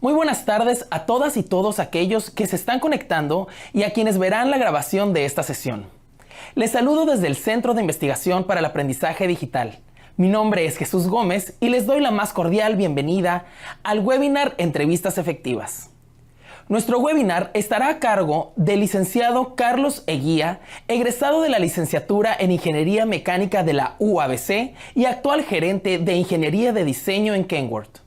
Muy buenas tardes a todas y todos aquellos que se están conectando y a quienes verán la grabación de esta sesión. Les saludo desde el Centro de Investigación para el Aprendizaje Digital. Mi nombre es Jesús Gómez y les doy la más cordial bienvenida al webinar Entrevistas Efectivas. Nuestro webinar estará a cargo del licenciado Carlos Eguía, egresado de la licenciatura en Ingeniería Mecánica de la UABC y actual gerente de Ingeniería de Diseño en Kenworth.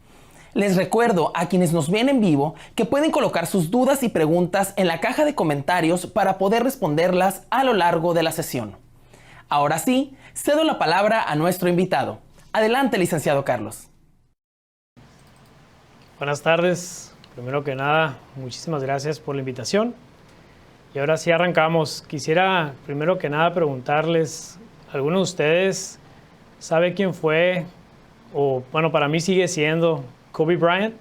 Les recuerdo a quienes nos ven en vivo que pueden colocar sus dudas y preguntas en la caja de comentarios para poder responderlas a lo largo de la sesión. Ahora sí, cedo la palabra a nuestro invitado. Adelante, licenciado Carlos. Buenas tardes. Primero que nada, muchísimas gracias por la invitación. Y ahora sí arrancamos. Quisiera primero que nada preguntarles, ¿alguno de ustedes sabe quién fue, o bueno, para mí sigue siendo Kobe Bryant?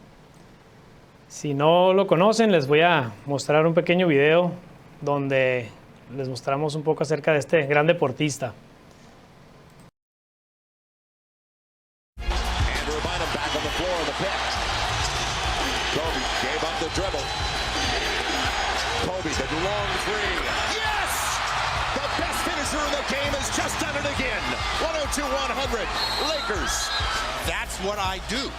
Si no lo conocen, les voy a mostrar un pequeño video donde les mostramos un poco acerca de este gran deportista. Kobe, the long three. Yes! The best finisher in the game has just done it again. 102-100, Lakers. That's what I do.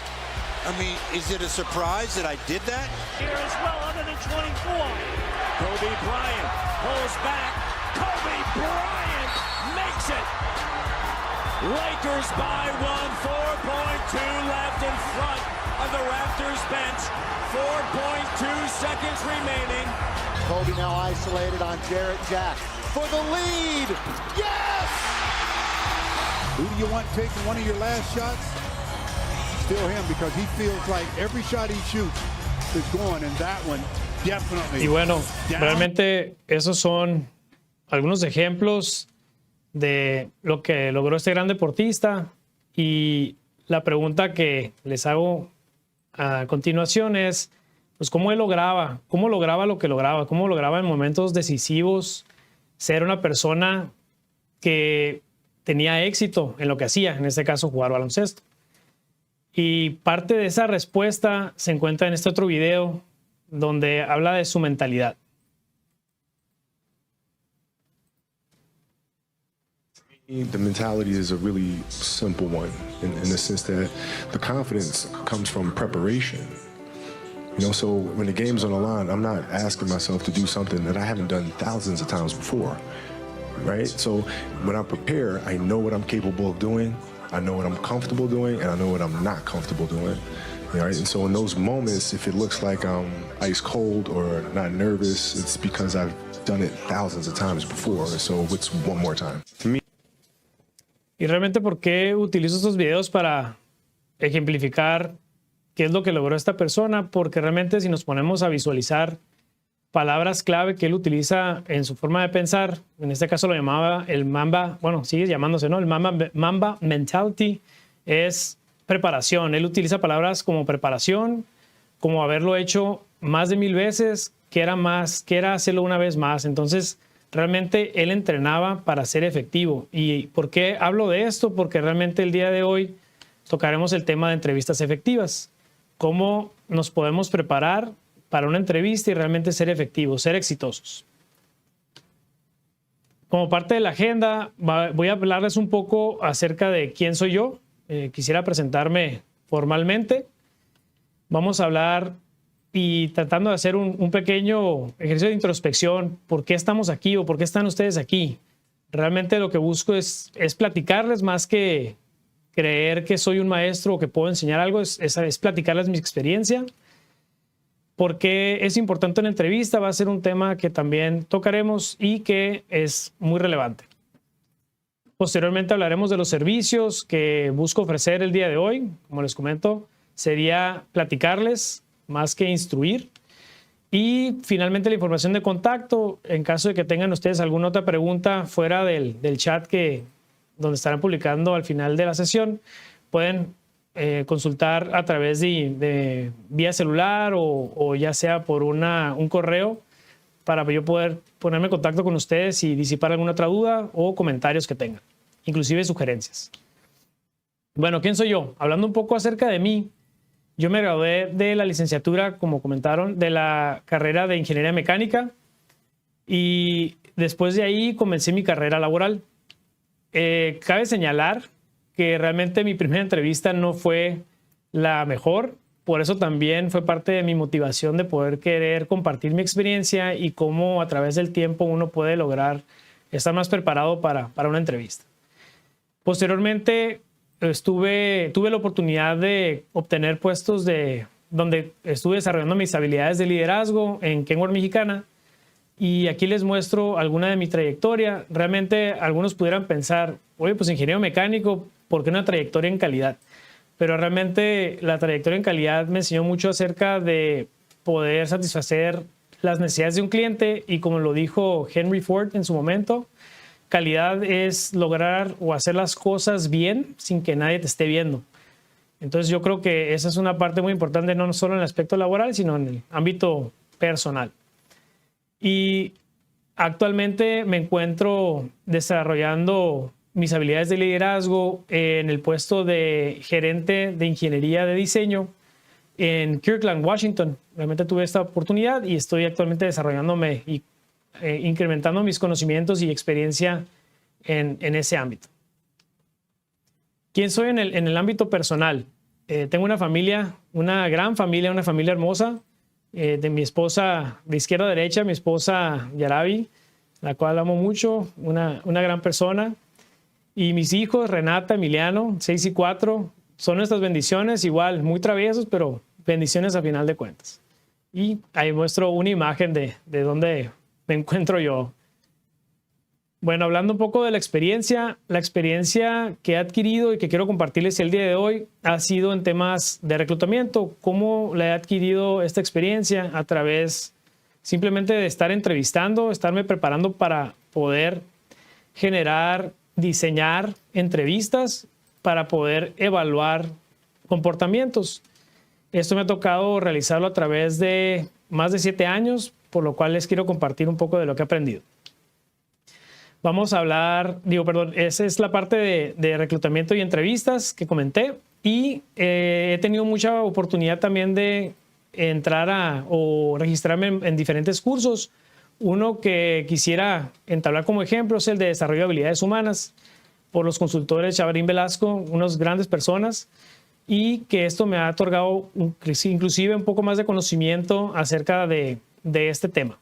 I mean, is it a surprise that I did that? Here as well, under the 24. Kobe Bryant pulls back. Kobe Bryant makes it. Lakers by one, 4.2 left in front of the Raptors bench. 4.2 seconds remaining. Kobe now isolated on Jarrett Jack for the lead. Yes! Who do you want taking one of your last shots? Still him, because he feels like every shot he shoots is going, and that one definitely. Y bueno, realmente esos son algunos ejemplos de lo que logró este gran deportista, y la pregunta que les hago a continuación es, pues, ¿cómo lograba lo que lograba? ¿Cómo lograba en momentos decisivos ser una persona que tenía éxito en lo que hacía, en este caso jugar baloncesto? Y parte de esa respuesta se encuentra en este otro video donde habla de su mentalidad. The mentality is a really simple one in the sense that the confidence comes from preparation. You know, so when the game's on the line, I'm not asking myself to do something that I haven't done thousands of times before, right? So when I prepare, I know what I'm capable of doing, I know what I'm comfortable doing, and I know what I'm not comfortable doing. Right? And so in those moments, if it looks like I'm ice cold or not nervous, it's because I've done it thousands of times before. So it's one more time. To me. Y realmente, ¿por qué utilizo estos videos para ejemplificar qué es lo que logró esta persona? Porque realmente, si nos ponemos a visualizar palabras clave que él utiliza en su forma de pensar, en este caso lo llamaba el Mamba, bueno, sigue llamándose, ¿no? El Mamba Mentality es preparación. Él utiliza palabras como preparación, como haberlo hecho más de 1000 veces, que era hacerlo una vez más. Entonces, realmente él entrenaba para ser efectivo. ¿Y por qué hablo de esto? Porque realmente el día de hoy tocaremos el tema de entrevistas efectivas. Cómo nos podemos preparar para una entrevista y realmente ser efectivos, ser exitosos. Como parte de la agenda, voy a hablarles un poco acerca de quién soy yo. Quisiera presentarme formalmente. Vamos a hablar y tratando de hacer un pequeño ejercicio de introspección. ¿Por qué estamos aquí o por qué están ustedes aquí? Realmente lo que busco es platicarles más que creer que soy un maestro o que puedo enseñar algo. Es platicarles mi experiencia. ¿Por qué es importante una entrevista? Va a ser un tema que también tocaremos y que es muy relevante. Posteriormente hablaremos de los servicios que busco ofrecer el día de hoy. Como les comento, sería platicarles más que instruir. Y finalmente la información de contacto, en caso de que tengan ustedes alguna otra pregunta fuera del chat donde estarán publicando al final de la sesión, pueden consultar a través de vía celular o ya sea por un correo para yo poder ponerme en contacto con ustedes y disipar alguna otra duda o comentarios que tengan, inclusive sugerencias. Bueno, ¿quién soy yo? Hablando un poco acerca de mí, yo me gradué de la licenciatura, como comentaron, de la carrera de Ingeniería Mecánica y después de ahí comencé mi carrera laboral. Cabe señalar que realmente mi primera entrevista no fue la mejor, por eso también fue parte de mi motivación de poder querer compartir mi experiencia y cómo a través del tiempo uno puede lograr estar más preparado para una entrevista. Posteriormente tuve la oportunidad de obtener puestos donde estuve desarrollando mis habilidades de liderazgo en Kenworth Mexicana. Y aquí les muestro alguna de mi trayectoria. Realmente algunos pudieran pensar, oye, pues ingeniero mecánico, ¿por qué una trayectoria en calidad? Pero realmente la trayectoria en calidad me enseñó mucho acerca de poder satisfacer las necesidades de un cliente y como lo dijo Henry Ford en su momento, calidad es lograr o hacer las cosas bien sin que nadie te esté viendo. Entonces yo creo que esa es una parte muy importante, no solo en el aspecto laboral, sino en el ámbito personal. Y actualmente me encuentro desarrollando mis habilidades de liderazgo en el puesto de gerente de ingeniería de diseño en Kirkland, Washington. Realmente tuve esta oportunidad y estoy actualmente desarrollándome y incrementando mis conocimientos y experiencia en ese ámbito. ¿Quién soy en el ámbito personal? Tengo una familia, una gran familia, una familia hermosa. De mi esposa de izquierda a derecha, mi esposa Yarabi, la cual amo mucho, una gran persona. Y mis hijos, Renata, Emiliano, 6 y 4, son nuestras bendiciones, igual, muy traviesos, pero bendiciones a final de cuentas. Y ahí muestro una imagen de dónde me encuentro yo. Bueno, hablando un poco de la experiencia que he adquirido y que quiero compartirles el día de hoy ha sido en temas de reclutamiento. ¿Cómo la he adquirido esta experiencia? A través simplemente de estar entrevistando, estarme preparando para poder generar, diseñar entrevistas para poder evaluar comportamientos. Esto me ha tocado realizarlo a través de más de 7 años, por lo cual les quiero compartir un poco de lo que he aprendido. Vamos a hablar, esa es la parte de reclutamiento y entrevistas que comenté y he tenido mucha oportunidad también de entrar o registrarme en diferentes cursos. Uno que quisiera entablar como ejemplo es el de desarrollo de habilidades humanas por los consultores Chavarín Velasco, unas grandes personas, y que esto me ha otorgado inclusive un poco más de conocimiento acerca de este tema.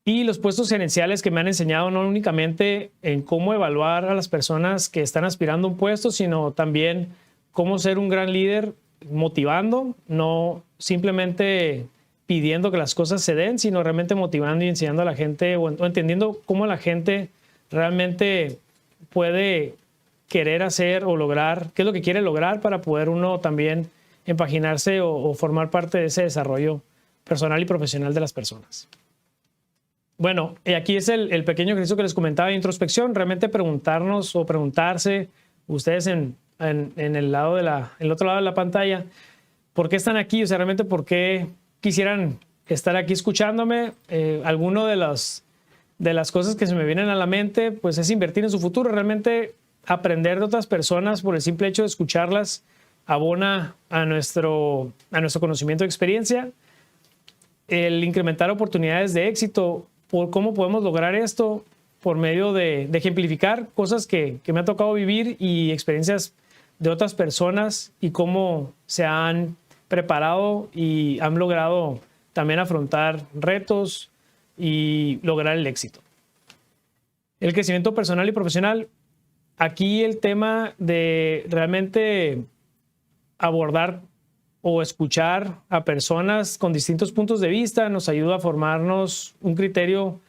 Y los puestos gerenciales que me han enseñado no únicamente en cómo evaluar a las personas que están aspirando a un puesto, sino también cómo ser un gran líder motivando, no simplemente pidiendo que las cosas se den, sino realmente motivando y enseñando a la gente o entendiendo cómo la gente realmente puede querer hacer o lograr, qué es lo que quiere lograr para poder uno también empaginarse o formar parte de ese desarrollo personal y profesional de las personas. Bueno, aquí es el pequeño ejercicio que les comentaba de introspección, realmente preguntarnos o preguntarse ustedes en el otro lado de la pantalla, ¿por qué están aquí? O sea, realmente, ¿por qué quisieran estar aquí escuchándome? Alguno de las cosas que se me vienen a la mente, pues es invertir en su futuro, realmente aprender de otras personas por el simple hecho de escucharlas abona a nuestro conocimiento y experiencia. El incrementar oportunidades de éxito. Por cómo podemos lograr esto por medio de ejemplificar cosas que me ha tocado vivir y experiencias de otras personas y cómo se han preparado y han logrado también afrontar retos y lograr el éxito. El crecimiento personal y profesional. Aquí el tema de realmente abordar o escuchar a personas con distintos puntos de vista nos ayuda a formarnos un criterio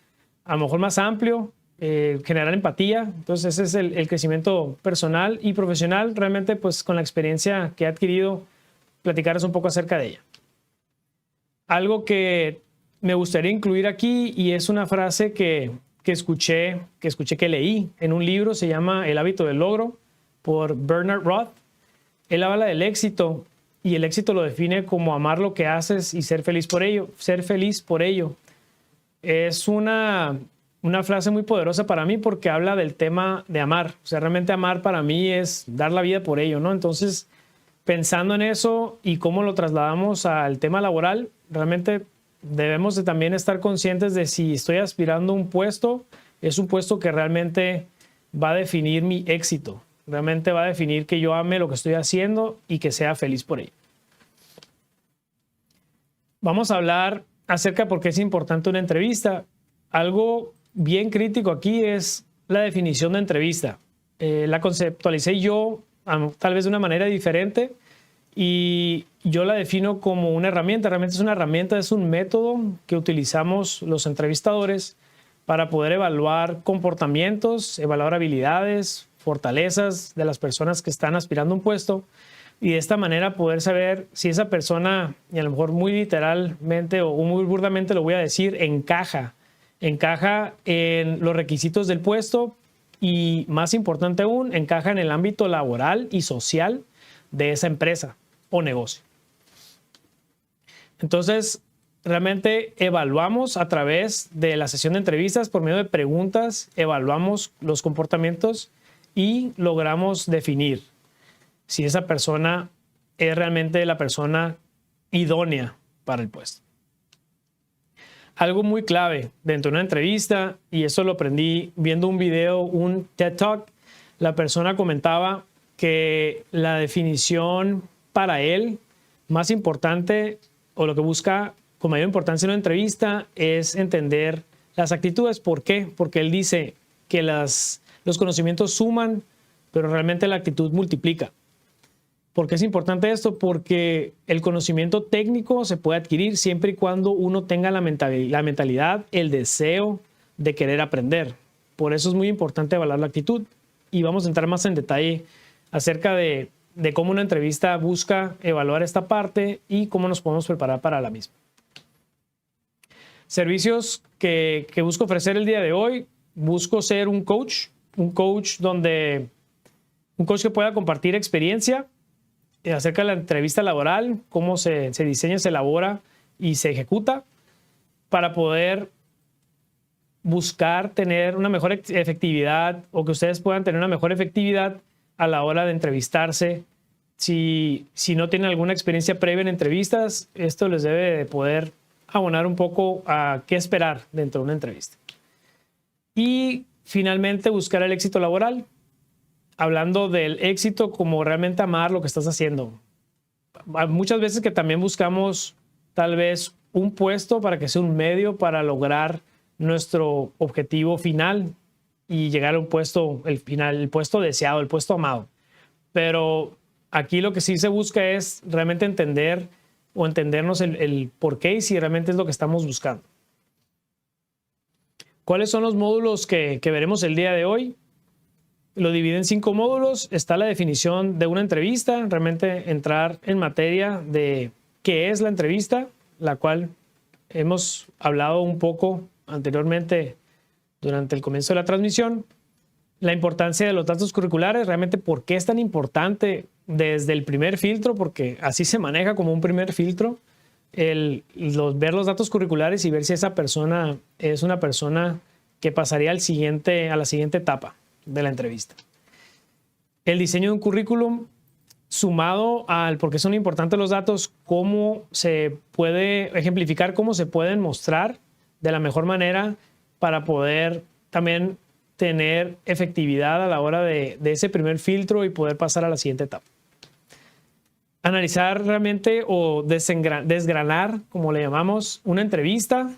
a lo mejor más amplio, generar empatía. Entonces ese es el crecimiento personal y profesional. Realmente pues con la experiencia que he adquirido, platicarles un poco acerca de ella. Algo que me gustaría incluir aquí y es una frase que leí en un libro, se llama El hábito del logro por Bernard Roth. Él habla del éxito. Y el éxito lo define como amar lo que haces y ser feliz por ello. Ser feliz por ello. Es una una frase muy poderosa para mí porque habla del tema de amar. O sea, realmente amar para mí es dar la vida por ello, ¿no? Entonces, pensando en eso y cómo lo trasladamos al tema laboral, realmente debemos de también estar conscientes de si estoy aspirando a un puesto, es un puesto que realmente va a definir mi éxito. Realmente va a definir que yo ame lo que estoy haciendo y que sea feliz por ello. Vamos a hablar acerca de por qué es importante una entrevista. Algo bien crítico aquí es la definición de entrevista. La conceptualicé yo tal vez de una manera diferente y yo la defino como una herramienta. Realmente es una herramienta, es un método que utilizamos los entrevistadores para poder evaluar comportamientos, evaluar habilidades, fortalezas de las personas que están aspirando a un puesto y de esta manera poder saber si esa persona, y a lo mejor muy literalmente o muy burdamente lo voy a decir, encaja en los requisitos del puesto y, más importante aún, encaja en el ámbito laboral y social de esa empresa o negocio. Entonces, realmente evaluamos a través de la sesión de entrevistas por medio de preguntas, evaluamos los comportamientos y logramos definir si esa persona es realmente la persona idónea para el puesto. Algo muy clave dentro de una entrevista, y eso lo aprendí viendo un video, un TED Talk, la persona comentaba que la definición para él más importante o lo que busca con mayor importancia en una entrevista es entender las actitudes. ¿Por qué? Porque él dice que los conocimientos suman, pero realmente la actitud multiplica. ¿Por qué es importante esto? Porque el conocimiento técnico se puede adquirir siempre y cuando uno tenga la mentalidad, el deseo de querer aprender. Por eso es muy importante evaluar la actitud. Y vamos a entrar más en detalle acerca de cómo una entrevista busca evaluar esta parte y cómo nos podemos preparar para la misma. Servicios que busco ofrecer el día de hoy. Busco ser un coach que pueda compartir experiencia acerca de la entrevista laboral, cómo se diseña, se elabora y se ejecuta para poder buscar tener una mejor efectividad o que ustedes puedan tener una mejor efectividad a la hora de entrevistarse. Si no tienen alguna experiencia previa en entrevistas, esto les debe de poder abonar un poco a qué esperar dentro de una entrevista. Y finalmente buscar el éxito laboral. Hablando del éxito como realmente amar lo que estás haciendo. Muchas veces que también buscamos tal vez un puesto para que sea un medio para lograr nuestro objetivo final y llegar a un puesto, el puesto deseado, el puesto amado. Pero aquí lo que sí se busca es realmente entender o entendernos el por qué y si realmente es lo que estamos buscando. ¿Cuáles son los módulos que veremos el día de hoy? Lo divide en 5 módulos. Está la definición de una entrevista, realmente entrar en materia de qué es la entrevista, la cual hemos hablado un poco anteriormente durante el comienzo de la transmisión. La importancia de los datos curriculares, realmente por qué es tan importante desde el primer filtro, porque así se maneja como un primer filtro, ver los datos curriculares y ver si esa persona es una persona que pasaría a la siguiente etapa de la entrevista. El diseño de un currículum sumado al por qué son importantes los datos, cómo se puede ejemplificar, cómo se pueden mostrar de la mejor manera para poder también tener efectividad a la hora de ese primer filtro y poder pasar a la siguiente etapa. Analizar realmente o desgranar, como le llamamos, una entrevista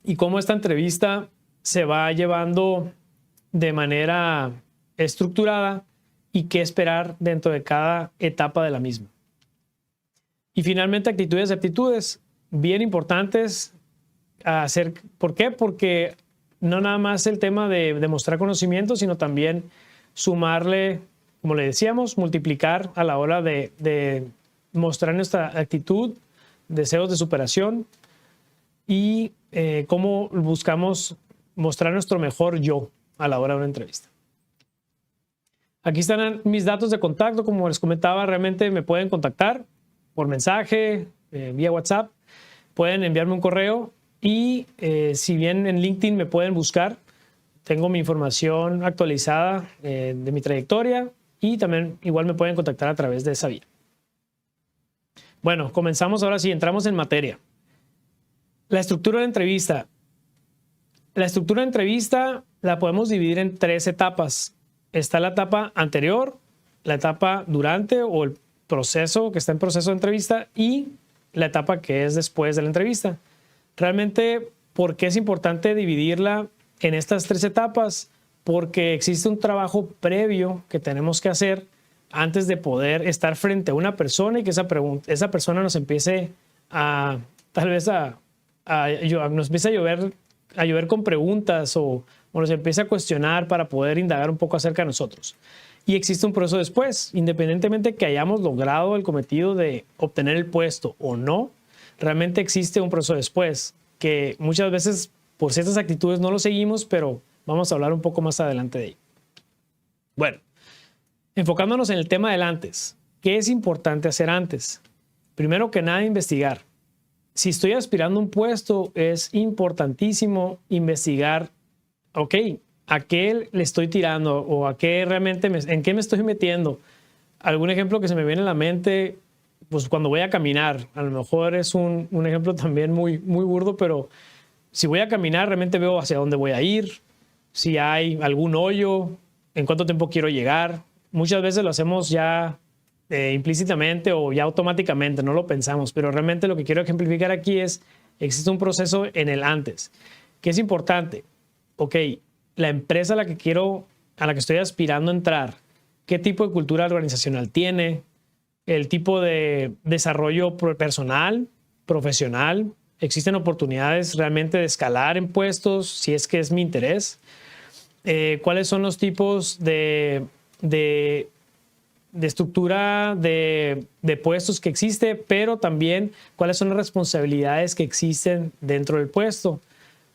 y cómo esta entrevista se va llevando de manera estructurada y qué esperar dentro de cada etapa de la misma. Y finalmente, actitudes y aptitudes, bien importantes. ¿Por qué? Porque no nada más el tema de demostrar conocimiento, sino también sumarle, como le decíamos, multiplicar a la hora de mostrar nuestra actitud, deseos de superación y cómo buscamos mostrar nuestro mejor yo a la hora de una entrevista. Aquí están mis datos de contacto. Como les comentaba, realmente me pueden contactar por mensaje, vía WhatsApp. Pueden enviarme un correo Y si bien en LinkedIn me pueden buscar, tengo mi información actualizada de mi trayectoria y también igual me pueden contactar a través de esa vía. Bueno, comenzamos ahora sí, entramos en materia. La estructura de entrevista. La estructura de entrevista la podemos dividir en 3 etapas. Está la etapa anterior, la etapa durante o el proceso que está en proceso de entrevista y la etapa que es después de la entrevista. Realmente, ¿por qué es importante dividirla en estas 3 etapas? Porque existe un trabajo previo que tenemos que hacer antes de poder estar frente a una persona y que esa persona nos empiece a, tal vez nos empiece a llover con preguntas o nos empiece a cuestionar para poder indagar un poco acerca de nosotros. Y existe un proceso después, independientemente que hayamos logrado el cometido de obtener el puesto o no, realmente existe un proceso después, que muchas veces por ciertas actitudes no lo seguimos, pero vamos a hablar un poco más adelante de ello. Bueno, enfocándonos en el tema del antes. ¿Qué es importante hacer antes? Primero que nada, investigar. Si estoy aspirando a un puesto, es importantísimo investigar, ok, ¿a qué le estoy tirando o a qué realmente en qué me estoy metiendo? Algún ejemplo que se me viene a la mente, pues cuando voy a caminar, a lo mejor es un ejemplo también muy, muy burdo, pero si voy a caminar realmente veo hacia dónde voy a ir, si hay algún hoyo, en cuánto tiempo quiero llegar. Muchas veces lo hacemos ya implícitamente o ya automáticamente, no lo pensamos, pero realmente lo que quiero ejemplificar aquí es, existe un proceso en el antes, que es importante. Ok, la empresa a la que estoy aspirando a entrar, qué tipo de cultura organizacional tiene, el tipo de desarrollo personal, profesional, existen oportunidades realmente de escalar en puestos, si es que es mi interés, cuáles son los tipos de estructura de puestos que existe, pero también cuáles son las responsabilidades que existen dentro del puesto,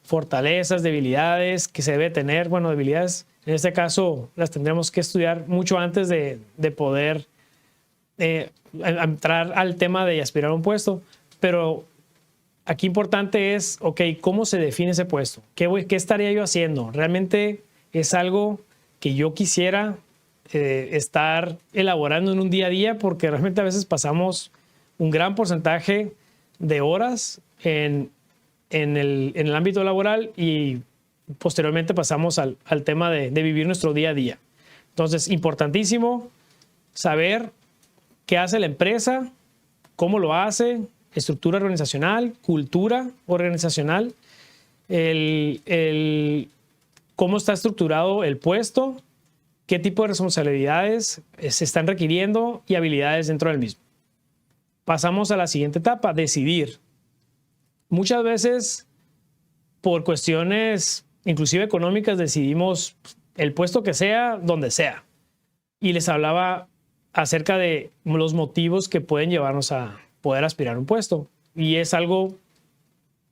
fortalezas, debilidades que se debe tener. Bueno, debilidades en este caso las tendremos que estudiar mucho antes de poder entrar al tema de aspirar a un puesto, pero aquí importante es, ok, ¿cómo se define ese puesto? ¿Qué estaría yo haciendo? ¿Realmente es algo que yo quisiera estar elaborando en un día a día? Porque realmente a veces pasamos un gran porcentaje de horas en el ámbito laboral y posteriormente pasamos al tema de vivir nuestro día a día. Entonces, importantísimo saber qué hace la empresa, cómo lo hace, estructura organizacional, cultura organizacional, cómo está estructurado el puesto, qué tipo de responsabilidades se están requiriendo y habilidades dentro del mismo. Pasamos a la siguiente etapa, decidir. Muchas veces, por cuestiones inclusive económicas, decidimos el puesto que sea, donde sea. Y les hablaba acerca de los motivos que pueden llevarnos a poder aspirar a un puesto. Y es algo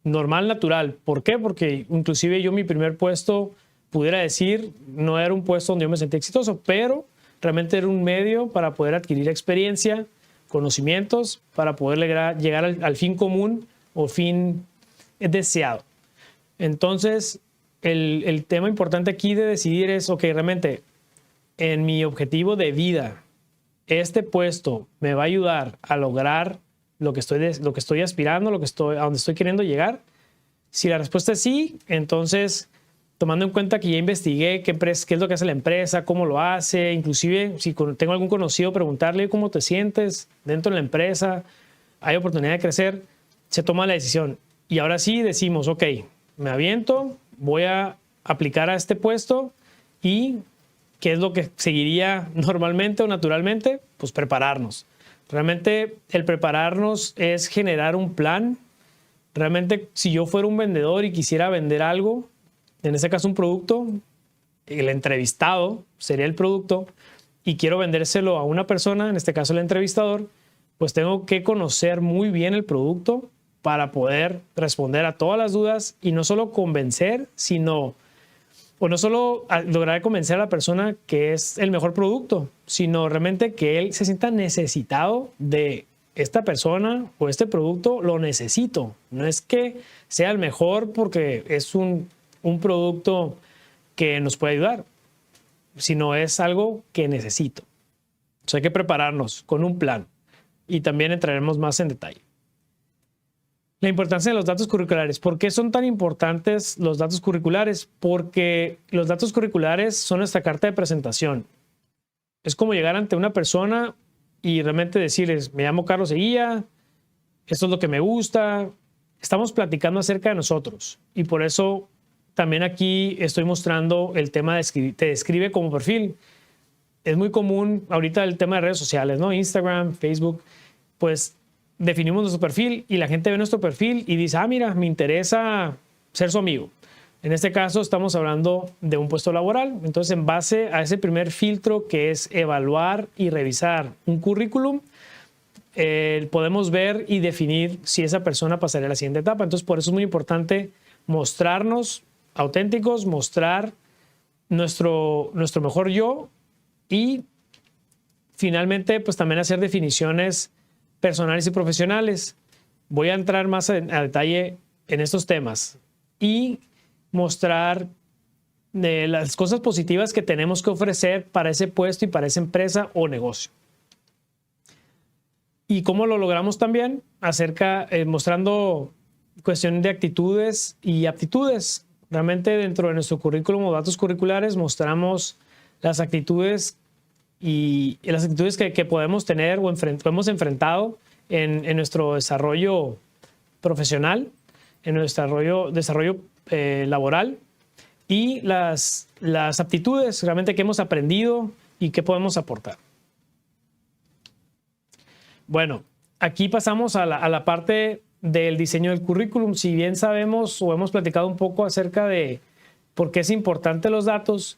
normal, natural. ¿Por qué? Porque inclusive yo mi primer puesto, pudiera decir, no era un puesto donde yo me sentía exitoso, pero realmente era un medio para poder adquirir experiencia, conocimientos, para poder llegar al fin común o fin deseado. Entonces, el tema importante aquí de decidir es, ok, realmente en mi objetivo de vida, este puesto me va a ayudar a lograr lo que estoy aspirando, a donde estoy queriendo llegar. Si la respuesta es sí, entonces, tomando en cuenta que ya investigué qué es lo que hace la empresa, cómo lo hace, inclusive si tengo algún conocido, preguntarle cómo te sientes dentro de la empresa, hay oportunidad de crecer, se toma la decisión. Y ahora sí decimos, ok, me aviento, voy a aplicar a este puesto y ¿qué es lo que seguiría normalmente o naturalmente? Pues prepararnos. Realmente el prepararnos es generar un plan. Realmente si yo fuera un vendedor y quisiera vender algo, en este caso un producto, el entrevistado sería el producto y quiero vendérselo a una persona, en este caso el entrevistador, pues tengo que conocer muy bien el producto para poder responder a todas las dudas y no solo convencer, no solo lograr convencer a la persona que es el mejor producto, sino realmente que él se sienta necesitado de esta persona o este producto lo necesito. No es que sea el mejor porque es un producto que nos puede ayudar, sino es algo que necesito. Entonces hay que prepararnos con un plan y también entraremos más en detalle. La importancia de los datos curriculares. ¿Por qué son tan importantes los datos curriculares? Porque los datos curriculares son nuestra carta de presentación. Es como llegar ante una persona y realmente decirles, me llamo Carlos Eguía, esto es lo que me gusta. Estamos platicando acerca de nosotros y por eso también aquí estoy mostrando el tema de te describe como perfil. Es muy común ahorita el tema de redes sociales, ¿no? Instagram, Facebook, pues definimos nuestro perfil y la gente ve nuestro perfil y dice, mira, me interesa ser su amigo. En este caso estamos hablando de un puesto laboral. Entonces, en base a ese primer filtro que es evaluar y revisar un currículum, podemos ver y definir si esa persona pasaría a la siguiente etapa. Entonces, por eso es muy importante mostrarnos auténticos, mostrar nuestro mejor yo y finalmente, pues también hacer definiciones personales y profesionales. Voy a entrar más a detalle en estos temas y mostrar las cosas positivas que tenemos que ofrecer para ese puesto y para esa empresa o negocio. Y cómo lo logramos también mostrando cuestión de actitudes y aptitudes. Realmente dentro de nuestro currículum o datos curriculares mostramos las actitudes y las actitudes que podemos tener o hemos enfrentado en nuestro desarrollo profesional, en nuestro desarrollo laboral y las aptitudes realmente que hemos aprendido y que podemos aportar. Bueno, aquí pasamos a la parte del diseño del currículum. Si bien sabemos o hemos platicado un poco acerca de por qué es importante los datos,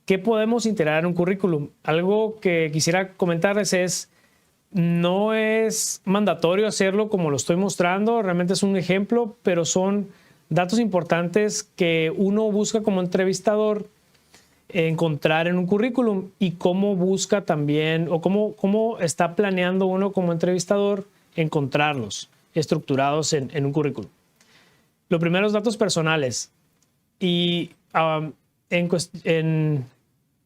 ¿qué podemos integrar en un currículum? Algo que quisiera comentarles es, no es mandatorio hacerlo como lo estoy mostrando, realmente es un ejemplo, pero son datos importantes que uno busca como entrevistador encontrar en un currículum y cómo busca también o cómo está planeando uno como entrevistador encontrarlos estructurados en un currículum. Lo primero es datos personales. Y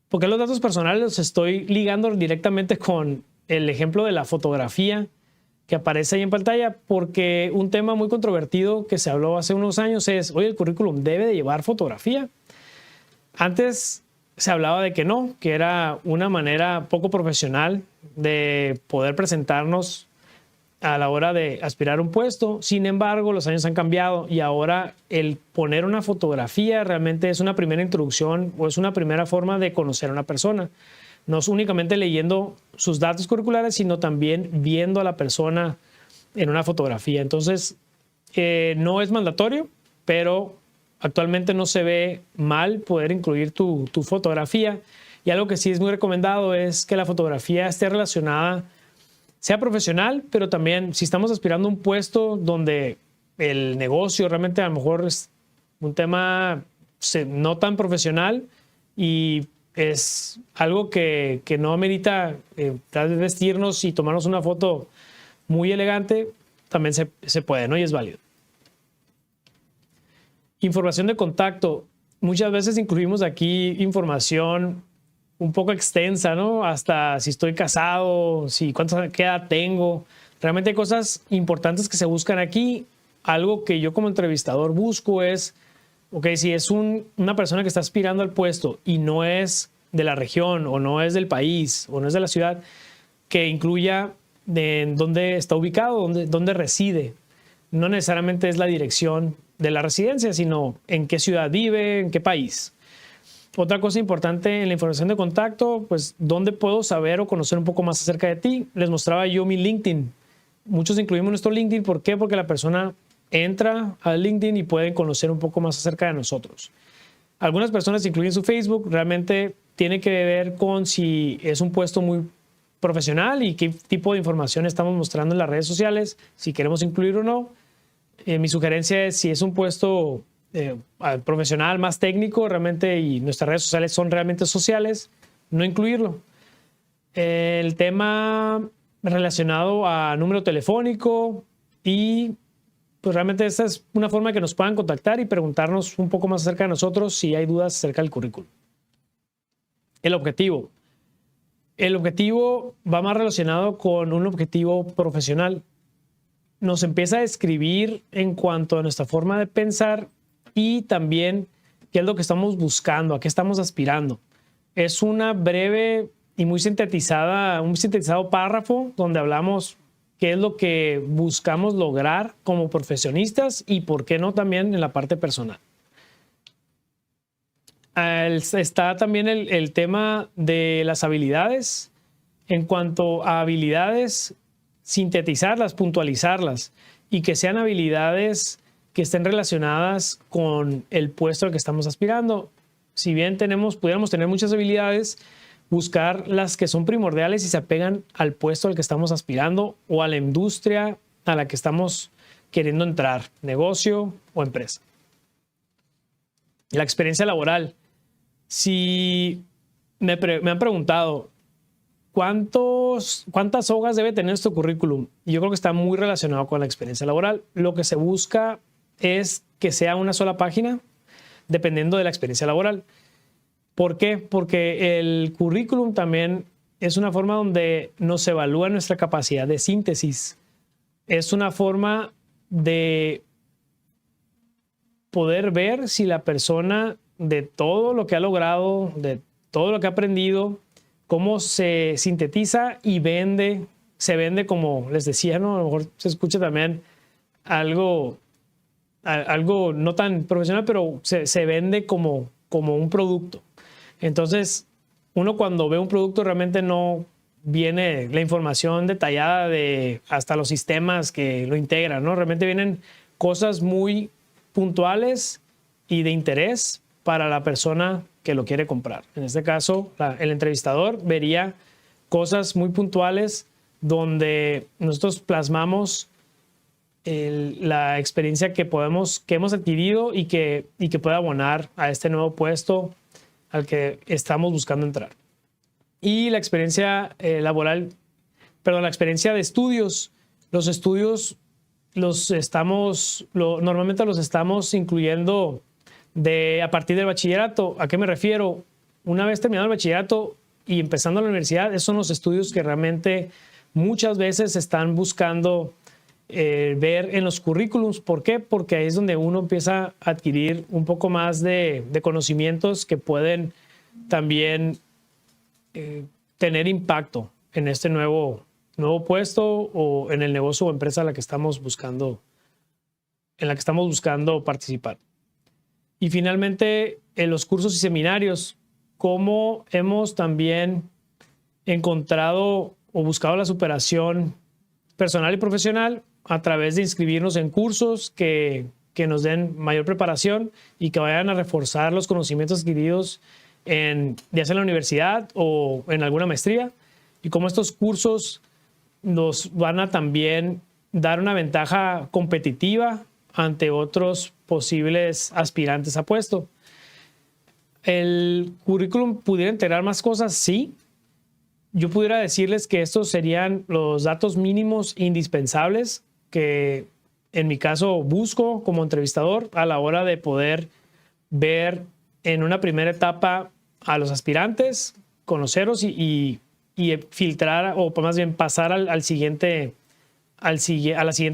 porque los datos personales los estoy ligando directamente con el ejemplo de la fotografía que aparece ahí en pantalla, porque un tema muy controvertido que se habló hace unos años es, oye, el currículum debe de llevar fotografía. Antes se hablaba de que no, que era una manera poco profesional de poder presentarnos a la hora de aspirar a un puesto. Sin embargo, los años han cambiado y ahora el poner una fotografía realmente es una primera introducción o es una primera forma de conocer a una persona. No es únicamente leyendo sus datos curriculares, sino también viendo a la persona en una fotografía. Entonces, no es mandatorio, pero actualmente no se ve mal poder incluir tu fotografía. Y algo que sí es muy recomendado es que la fotografía esté relacionada, sea profesional, pero también si estamos aspirando a un puesto donde el negocio realmente a lo mejor es un tema no tan profesional y es algo que no amerita tal vez vestirnos y tomarnos una foto muy elegante, también se puede, ¿no? Y es válido. Información de contacto. Muchas veces incluimos aquí información un poco extensa, ¿no? Hasta si estoy casado, qué edad tengo. Realmente hay cosas importantes que se buscan aquí. Algo que yo como entrevistador busco es, si es una persona que está aspirando al puesto y no es de la región o no es del país o no es de la ciudad, que incluya de dónde está ubicado, dónde reside. No necesariamente es la dirección de la residencia, sino en qué ciudad vive, en qué país. Otra cosa importante en la información de contacto, pues dónde puedo saber o conocer un poco más acerca de ti. Les mostraba yo mi LinkedIn. Muchos incluimos nuestro LinkedIn. ¿Por qué? Porque la persona entra al LinkedIn y pueden conocer un poco más acerca de nosotros. Algunas personas incluyen su Facebook. Realmente tiene que ver con si es un puesto muy profesional y qué tipo de información estamos mostrando en las redes sociales, si queremos incluir o no. Mi sugerencia es si es un puesto profesional más técnico realmente y nuestras redes sociales son realmente sociales, no incluirlo. El tema relacionado a número telefónico y pues realmente esta es una forma que nos puedan contactar y preguntarnos un poco más acerca de nosotros si hay dudas acerca del currículum. El objetivo. El objetivo va más relacionado con un objetivo profesional. Nos empieza a describir en cuanto a nuestra forma de pensar y también qué es lo que estamos buscando, a qué estamos aspirando. Es una breve y muy sintetizado párrafo donde hablamos qué es lo que buscamos lograr como profesionistas y por qué no también en la parte personal. Está también el tema de las habilidades. En cuanto a habilidades, sintetizarlas, puntualizarlas y que sean habilidades que estén relacionadas con el puesto al que estamos aspirando. Si bien pudiéramos tener muchas habilidades, buscar las que son primordiales y se apegan al puesto al que estamos aspirando o a la industria a la que estamos queriendo entrar, negocio o empresa. La experiencia laboral. Si me han preguntado, ¿cuántas hojas debe tener tu currículum? Y yo creo que está muy relacionado con la experiencia laboral. Lo que se busca es que sea una sola página, dependiendo de la experiencia laboral. ¿Por qué? Porque el currículum también es una forma donde nos evalúa nuestra capacidad de síntesis. Es una forma de poder ver si la persona, de todo lo que ha logrado, de todo lo que ha aprendido, cómo se sintetiza y se vende como les decía, ¿no? A lo mejor se escucha también algo no tan profesional, pero se vende como un producto. Entonces, uno cuando ve un producto realmente no viene la información detallada de hasta los sistemas que lo integran, ¿no? Realmente vienen cosas muy puntuales y de interés para la persona que lo quiere comprar. En este caso, el entrevistador vería cosas muy puntuales donde nosotros plasmamos la experiencia que hemos adquirido y que pueda abonar a este nuevo puesto al que estamos buscando entrar. Y la experiencia la experiencia de estudios. Los estudios normalmente los estamos incluyendo a partir del bachillerato. ¿A qué me refiero? Una vez terminado el bachillerato y empezando la universidad, esos son los estudios que realmente muchas veces están buscando ver en los currículums. ¿Por qué? Porque ahí es donde uno empieza a adquirir un poco más de conocimientos que pueden también tener impacto en este nuevo puesto o en el negocio o empresa en la que estamos buscando participar. Y finalmente, en los cursos y seminarios, cómo hemos también encontrado o buscado la superación personal y profesional a través de inscribirnos en cursos que nos den mayor preparación y que vayan a reforzar los conocimientos adquiridos ya sea en la universidad o en alguna maestría, y cómo estos cursos nos van a también dar una ventaja competitiva ante otros posibles aspirantes a puesto. ¿El currículum pudiera integrar más cosas? Sí. Yo pudiera decirles que estos serían los datos mínimos indispensables que en mi caso busco como entrevistador a la hora de poder ver en una primera etapa a los aspirantes, conocerlos y filtrar, o más bien pasar a la siguiente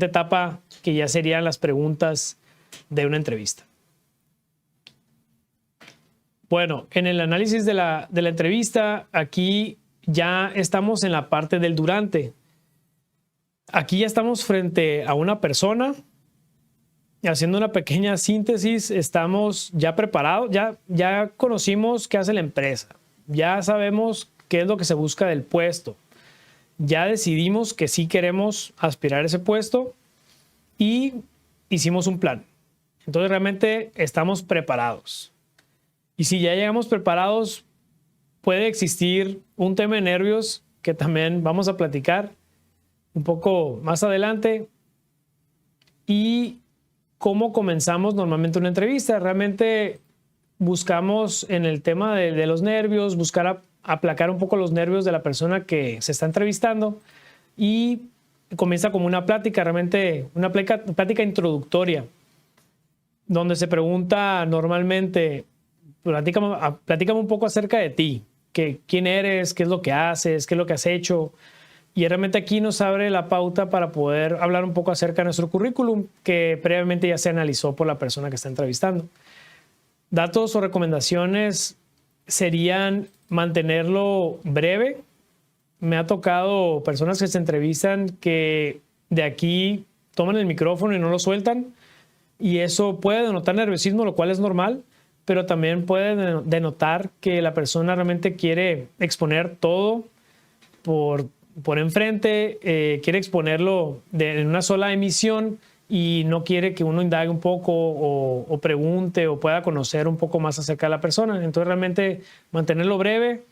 etapa, que ya serían las preguntas de una entrevista. Bueno, en el análisis de la entrevista, aquí ya estamos en la parte del durante. Aquí ya estamos frente a una persona, haciendo una pequeña síntesis. Estamos ya preparados, ya conocimos qué hace la empresa, ya sabemos qué es lo que se busca del puesto, ya decidimos que sí queremos aspirar a ese puesto y hicimos un plan. Entonces realmente estamos preparados. Y si ya llegamos preparados, puede existir un tema de nervios que también vamos a platicar un poco más adelante. Y cómo comenzamos normalmente una entrevista. Realmente buscamos en el tema de los nervios, buscar aplacar un poco los nervios de la persona que se está entrevistando, y comienza como una plática, realmente una plática introductoria, donde se pregunta normalmente, platícame un poco acerca de ti, quién eres, qué es lo que haces, qué es lo que has hecho. Y realmente aquí nos abre la pauta para poder hablar un poco acerca de nuestro currículum, que previamente ya se analizó por la persona que está entrevistando. Datos o recomendaciones serían mantenerlo breve. Me ha tocado personas que se entrevistan que de aquí toman el micrófono y no lo sueltan, y eso puede denotar nerviosismo, lo cual es normal, pero también puede denotar que la persona realmente quiere exponer todo por enfrente, quiere exponerlo en una sola emisión y no quiere que uno indague un poco o pregunte o pueda conocer un poco más acerca de la persona. Entonces realmente mantenerlo breve,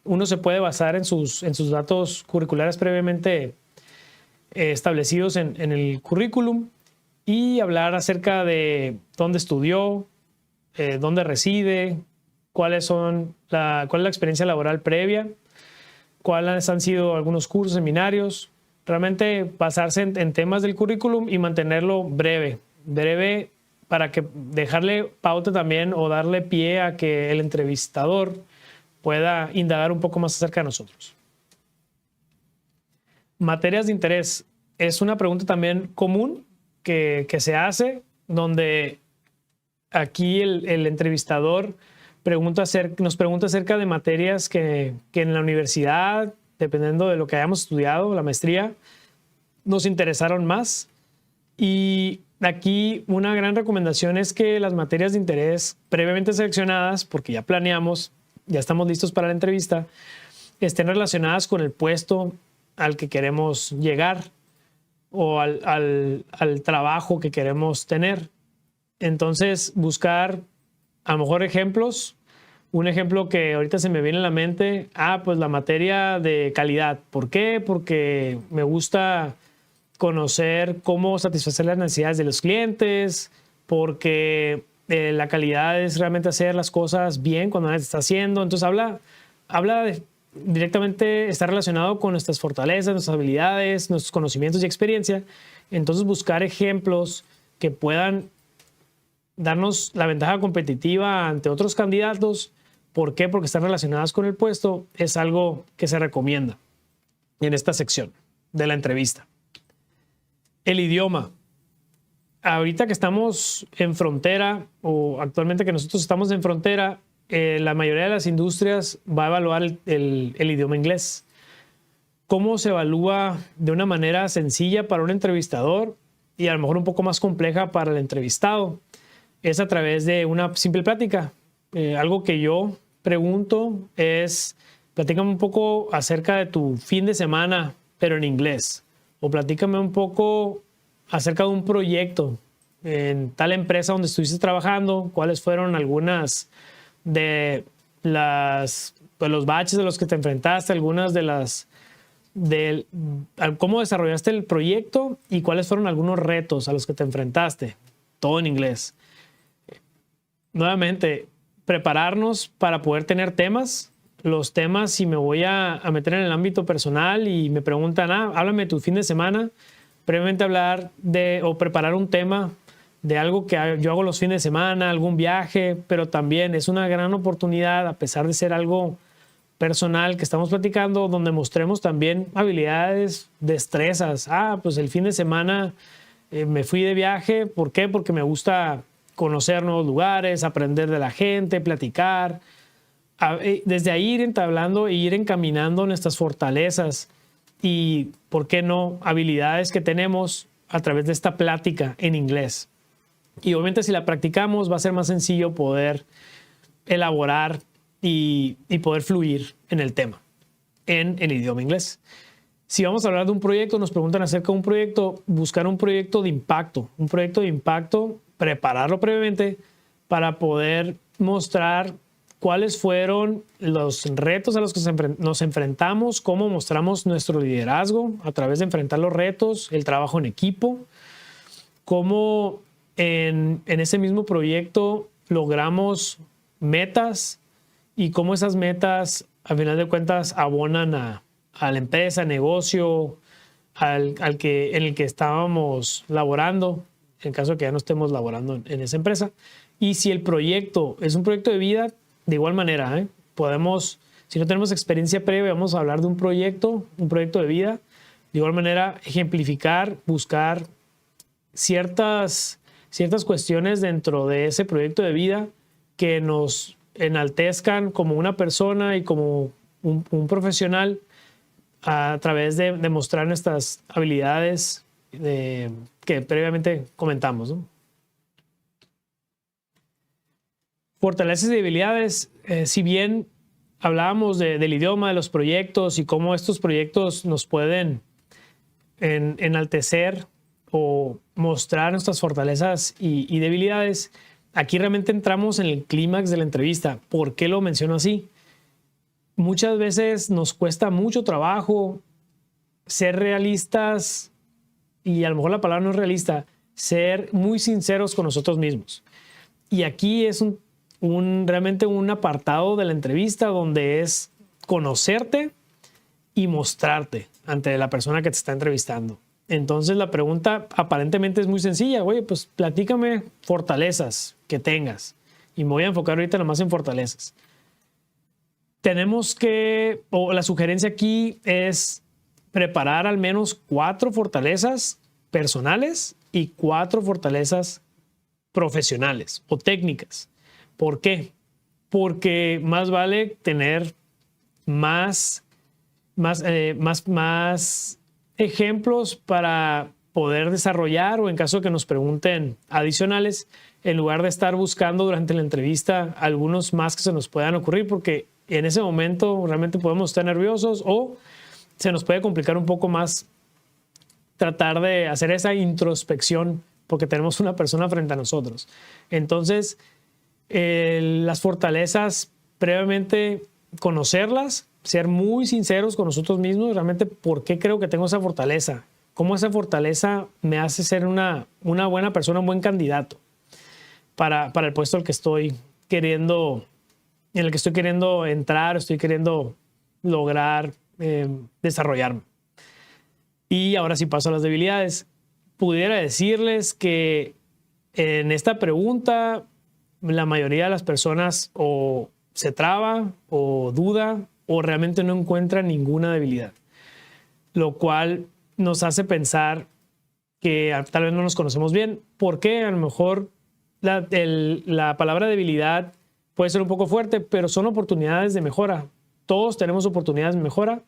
uno se puede basar en sus datos curriculares previamente establecidos en el currículum y hablar acerca de dónde estudió, dónde reside, cuál es la experiencia laboral previa, cuáles han sido algunos cursos, seminarios. Realmente basarse en temas del currículum y mantenerlo breve para que dejarle pauta también o darle pie a que el entrevistador pueda indagar un poco más acerca de nosotros. Materias de interés. Es una pregunta también común que se hace, donde aquí el entrevistador nos pregunta acerca de materias que en la universidad, dependiendo de lo que hayamos estudiado, la maestría, nos interesaron más. Y aquí una gran recomendación es que las materias de interés previamente seleccionadas, porque ya planeamos, ya estamos listos para la entrevista, estén relacionadas con el puesto al que queremos llegar o al trabajo que queremos tener. Entonces, buscar a lo mejor ejemplos. Un ejemplo que ahorita se me viene a la mente, pues la materia de calidad. ¿Por qué? Porque me gusta conocer cómo satisfacer las necesidades de los clientes, porque la calidad es realmente hacer las cosas bien cuando nadie está haciendo. Entonces habla directamente, está relacionado con nuestras fortalezas, nuestras habilidades, nuestros conocimientos y experiencia. Entonces buscar ejemplos que puedan darnos la ventaja competitiva ante otros candidatos. ¿Por qué? Porque están relacionadas con el puesto. Es algo que se recomienda en esta sección de la entrevista. El idioma. Ahorita que estamos en frontera, o actualmente que nosotros estamos en frontera, la mayoría de las industrias va a evaluar el idioma inglés. ¿Cómo se evalúa de una manera sencilla para un entrevistador y a lo mejor un poco más compleja para el entrevistado? Es a través de una simple plática. Algo que yo pregunto es, platícame un poco acerca de tu fin de semana, pero en inglés. O platícame un poco acerca de un proyecto en tal empresa donde estuviste trabajando, cuáles fueron algunas de los baches de los que te enfrentaste, algunas de cómo desarrollaste el proyecto y cuáles fueron algunos retos a los que te enfrentaste. Todo en inglés. Nuevamente, prepararnos para poder tener temas. Los temas, si me voy a meter en el ámbito personal y me preguntan, háblame de tu fin de semana, previamente hablar o preparar un tema de algo que yo hago los fines de semana, algún viaje, pero también es una gran oportunidad, a pesar de ser algo personal que estamos platicando, donde mostremos también habilidades, destrezas. Pues el fin de semana me fui de viaje. ¿Por qué? Porque me gusta conocer nuevos lugares, aprender de la gente, platicar. Desde ahí ir entablando e ir encaminando nuestras fortalezas y, ¿por qué no?, habilidades que tenemos a través de esta plática en inglés. Y obviamente si la practicamos va a ser más sencillo poder elaborar y poder fluir en el tema, en el idioma inglés. Si vamos a hablar de un proyecto, nos preguntan acerca de un proyecto, buscar un proyecto de impacto. Un proyecto de impacto, prepararlo previamente para poder mostrar cuáles fueron los retos a los que nos enfrentamos, cómo mostramos nuestro liderazgo a través de enfrentar los retos, el trabajo en equipo, cómo en ese mismo proyecto logramos metas y cómo esas metas, a final de cuentas, abonan a la empresa, negocio, en el que estábamos laborando, en caso de que ya no estemos laborando en esa empresa. Y si el proyecto es un proyecto de vida, de igual manera, podemos, si no tenemos experiencia previa, vamos a hablar de un proyecto de vida. De igual manera, ejemplificar, buscar ciertas cuestiones dentro de ese proyecto de vida que nos enaltezcan como una persona y como un profesional a través de demostrar nuestras habilidades que previamente comentamos, ¿no? Fortalezas y debilidades. Si bien hablábamos del idioma, de los proyectos y cómo estos proyectos nos pueden enaltecer o mostrar nuestras fortalezas y debilidades, aquí realmente entramos en el clímax de la entrevista. ¿Por qué lo menciono así? Muchas veces nos cuesta mucho trabajo ser realistas, y a lo mejor la palabra no es realista, ser muy sinceros con nosotros mismos. Y aquí es realmente un apartado de la entrevista donde es conocerte y mostrarte ante la persona que te está entrevistando. Entonces la pregunta aparentemente es muy sencilla. Oye, pues platícame fortalezas que tengas. Y me voy a enfocar ahorita nomás en fortalezas. La sugerencia aquí es preparar al menos 4 fortalezas personales y 4 fortalezas profesionales o técnicas. ¿Por qué? Porque más vale tener más ejemplos para poder desarrollar, o en caso de que nos pregunten adicionales, en lugar de estar buscando durante la entrevista algunos más que se nos puedan ocurrir, porque en ese momento realmente podemos estar nerviosos o se nos puede complicar un poco más tratar de hacer esa introspección porque tenemos una persona frente a nosotros. Entonces, las fortalezas, previamente conocerlas, ser muy sinceros con nosotros mismos, realmente por qué creo que tengo esa fortaleza, cómo esa fortaleza me hace ser una buena persona, un buen candidato para el puesto en el que estoy queriendo entrar, estoy queriendo lograr desarrollarme. Y ahora sí paso a las debilidades. Pudiera decirles que en esta pregunta la mayoría de las personas o se traba o duda o realmente no encuentra ninguna debilidad, lo cual nos hace pensar que tal vez no nos conocemos bien. ¿Por qué? A lo mejor la palabra debilidad puede ser un poco fuerte, pero son oportunidades de mejora. Todos tenemos oportunidades de mejora.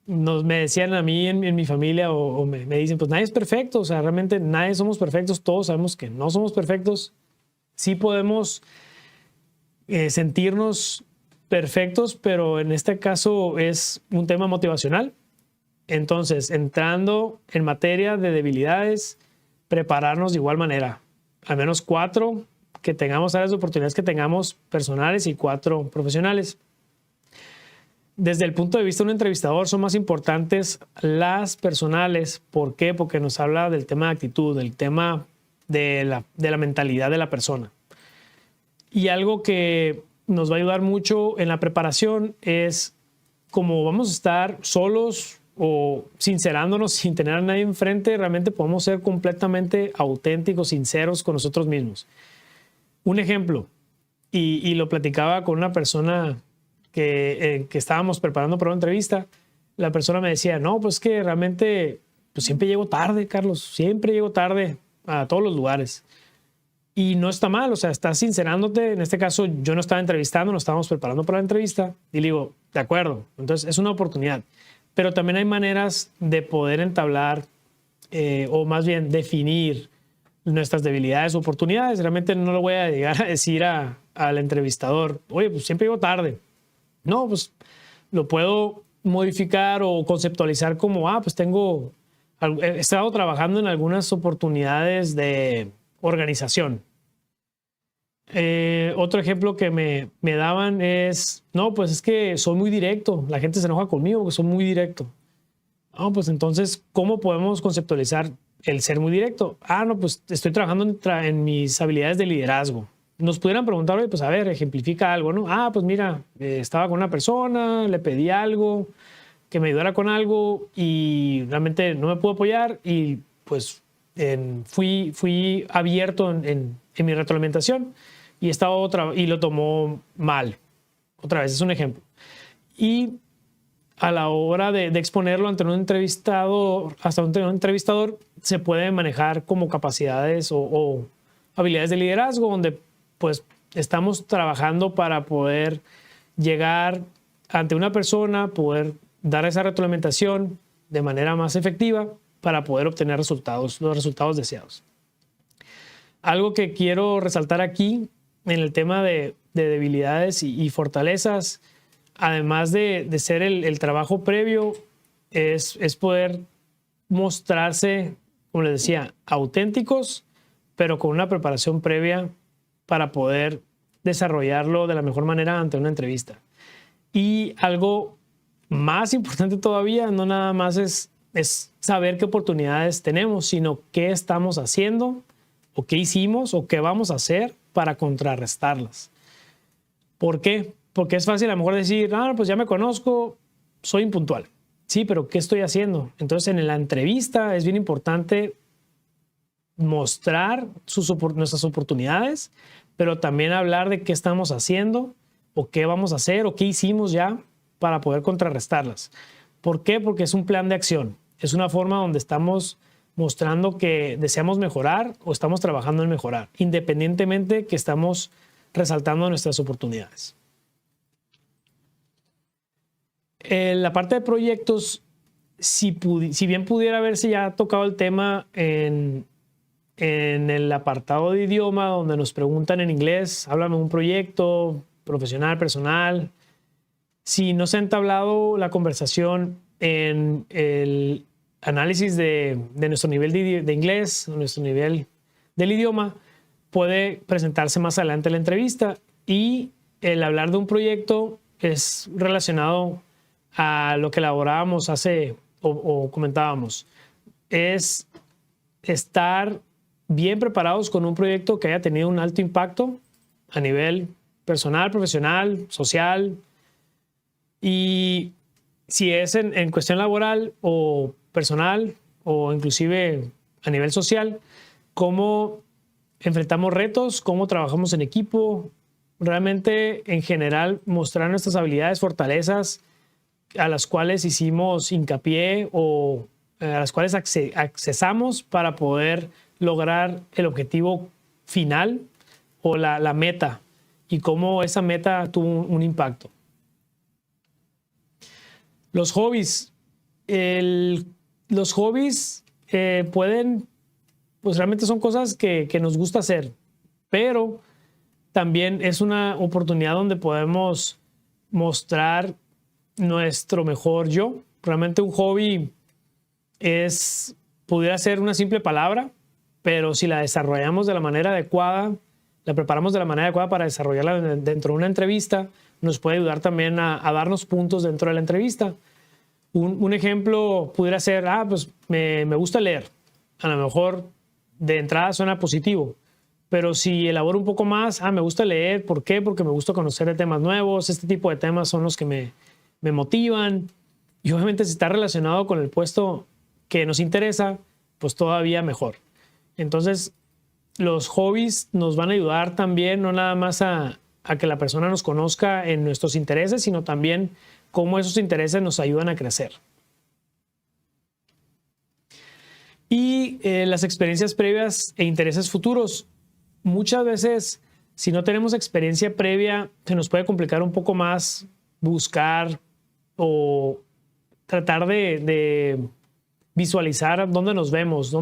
Me decían a mí en mi familia o me dicen, pues nadie es perfecto, o sea, realmente nadie somos perfectos, todos sabemos que no somos perfectos. Sí podemos sentirnos perfectos, pero en este caso es un tema motivacional. Entonces, entrando en materia de debilidades, prepararnos de igual manera. Al menos 4 que tengamos áreas de oportunidades que tengamos personales y 4 profesionales. Desde el punto de vista de un entrevistador son más importantes las personales. ¿Por qué? Porque nos habla del tema de actitud, del tema de la mentalidad de la persona. Y algo que nos va a ayudar mucho en la preparación es, como vamos a estar solos o sincerándonos sin tener a nadie enfrente, realmente podemos ser completamente auténticos, sinceros con nosotros mismos. Un ejemplo, y lo platicaba con una persona que estábamos preparando para una entrevista. La persona me decía, no, pues que realmente pues siempre llego tarde, Carlos, siempre llego tarde a todos los lugares. Y no está mal, o sea, estás sincerándote. En este caso, yo no estaba entrevistando, nos estábamos preparando para la entrevista. Y le digo, de acuerdo, entonces es una oportunidad. Pero también hay maneras de poder entablar o más bien definir nuestras debilidades o oportunidades. Realmente no le voy a llegar a decir al entrevistador, oye, pues siempre llego tarde. No, pues lo puedo modificar o conceptualizar como, pues he estado trabajando en algunas oportunidades de organización. Otro ejemplo que me daban es, no, pues es que soy muy directo, la gente se enoja conmigo porque soy muy directo. No, pues entonces, ¿cómo podemos conceptualizar el ser muy directo? No, pues estoy trabajando en mis habilidades de liderazgo. Nos pudieran preguntar, oye, pues a ver, ejemplifica algo, ¿no? Pues mira, estaba con una persona, le pedí algo, que me ayudara con algo y realmente no me pudo apoyar y pues fui abierto en mi retroalimentación y y lo tomó mal. Otra vez, es un ejemplo. Y a la hora de exponerlo ante un entrevistador, se puede manejar como capacidades o habilidades de liderazgo, donde pues estamos trabajando para poder llegar ante una persona, poder dar esa retroalimentación de manera más efectiva para poder obtener los resultados deseados. Algo que quiero resaltar aquí en el tema de debilidades y fortalezas, además de ser el trabajo previo, es poder mostrarse, como les decía, auténticos, pero con una preparación previa para poder desarrollarlo de la mejor manera ante una entrevista. Y algo más importante todavía, no nada más es saber qué oportunidades tenemos, sino qué estamos haciendo, o qué hicimos, o qué vamos a hacer para contrarrestarlas. ¿Por qué? Porque es fácil a lo mejor decir, pues ya me conozco, soy impuntual. Sí, pero ¿qué estoy haciendo? Entonces, en la entrevista es bien importante mostrar nuestras oportunidades, pero también hablar de qué estamos haciendo, o qué vamos a hacer, o qué hicimos ya para poder contrarrestarlas. ¿Por qué? Porque es un plan de acción. Es una forma donde estamos mostrando que deseamos mejorar o estamos trabajando en mejorar, independientemente que estamos resaltando nuestras oportunidades. En la parte de proyectos, si bien pudiera haberse ya tocado el tema en el apartado de idioma, donde nos preguntan en inglés, háblame de un proyecto profesional, personal. Si no se ha entablado la conversación en el análisis de nuestro nivel de inglés, nuestro nivel del idioma, puede presentarse más adelante en la entrevista, y el hablar de un proyecto es relacionado a lo que elaborábamos o comentábamos. Es estar bien preparados con un proyecto que haya tenido un alto impacto a nivel personal, profesional, social, y si es en cuestión laboral o personal o inclusive a nivel social, cómo enfrentamos retos, cómo trabajamos en equipo, realmente en general mostrar nuestras habilidades, fortalezas a las cuales hicimos hincapié o a las cuales accesamos para poder lograr el objetivo final o la meta, y cómo esa meta tuvo un impacto. Los hobbies. Los hobbies pueden, pues realmente son cosas que nos gusta hacer, pero también es una oportunidad donde podemos mostrar nuestro mejor yo. Realmente un hobby pudiera ser una simple palabra, pero si la desarrollamos de la manera adecuada, la preparamos de la manera adecuada para desarrollarla dentro de una entrevista, nos puede ayudar también a darnos puntos dentro de la entrevista. Un ejemplo pudiera ser, pues me gusta leer. A lo mejor de entrada suena positivo, pero si elaboro un poco más, me gusta leer. ¿Por qué? Porque me gusta conocer de temas nuevos. Este tipo de temas son los que me motivan. Y obviamente si está relacionado con el puesto que nos interesa, pues todavía mejor. Entonces, los hobbies nos van a ayudar también, no nada más a que la persona nos conozca en nuestros intereses, sino también cómo esos intereses nos ayudan a crecer. Y las experiencias previas e intereses futuros. Muchas veces, si no tenemos experiencia previa, se nos puede complicar un poco más buscar o tratar de visualizar dónde nos vemos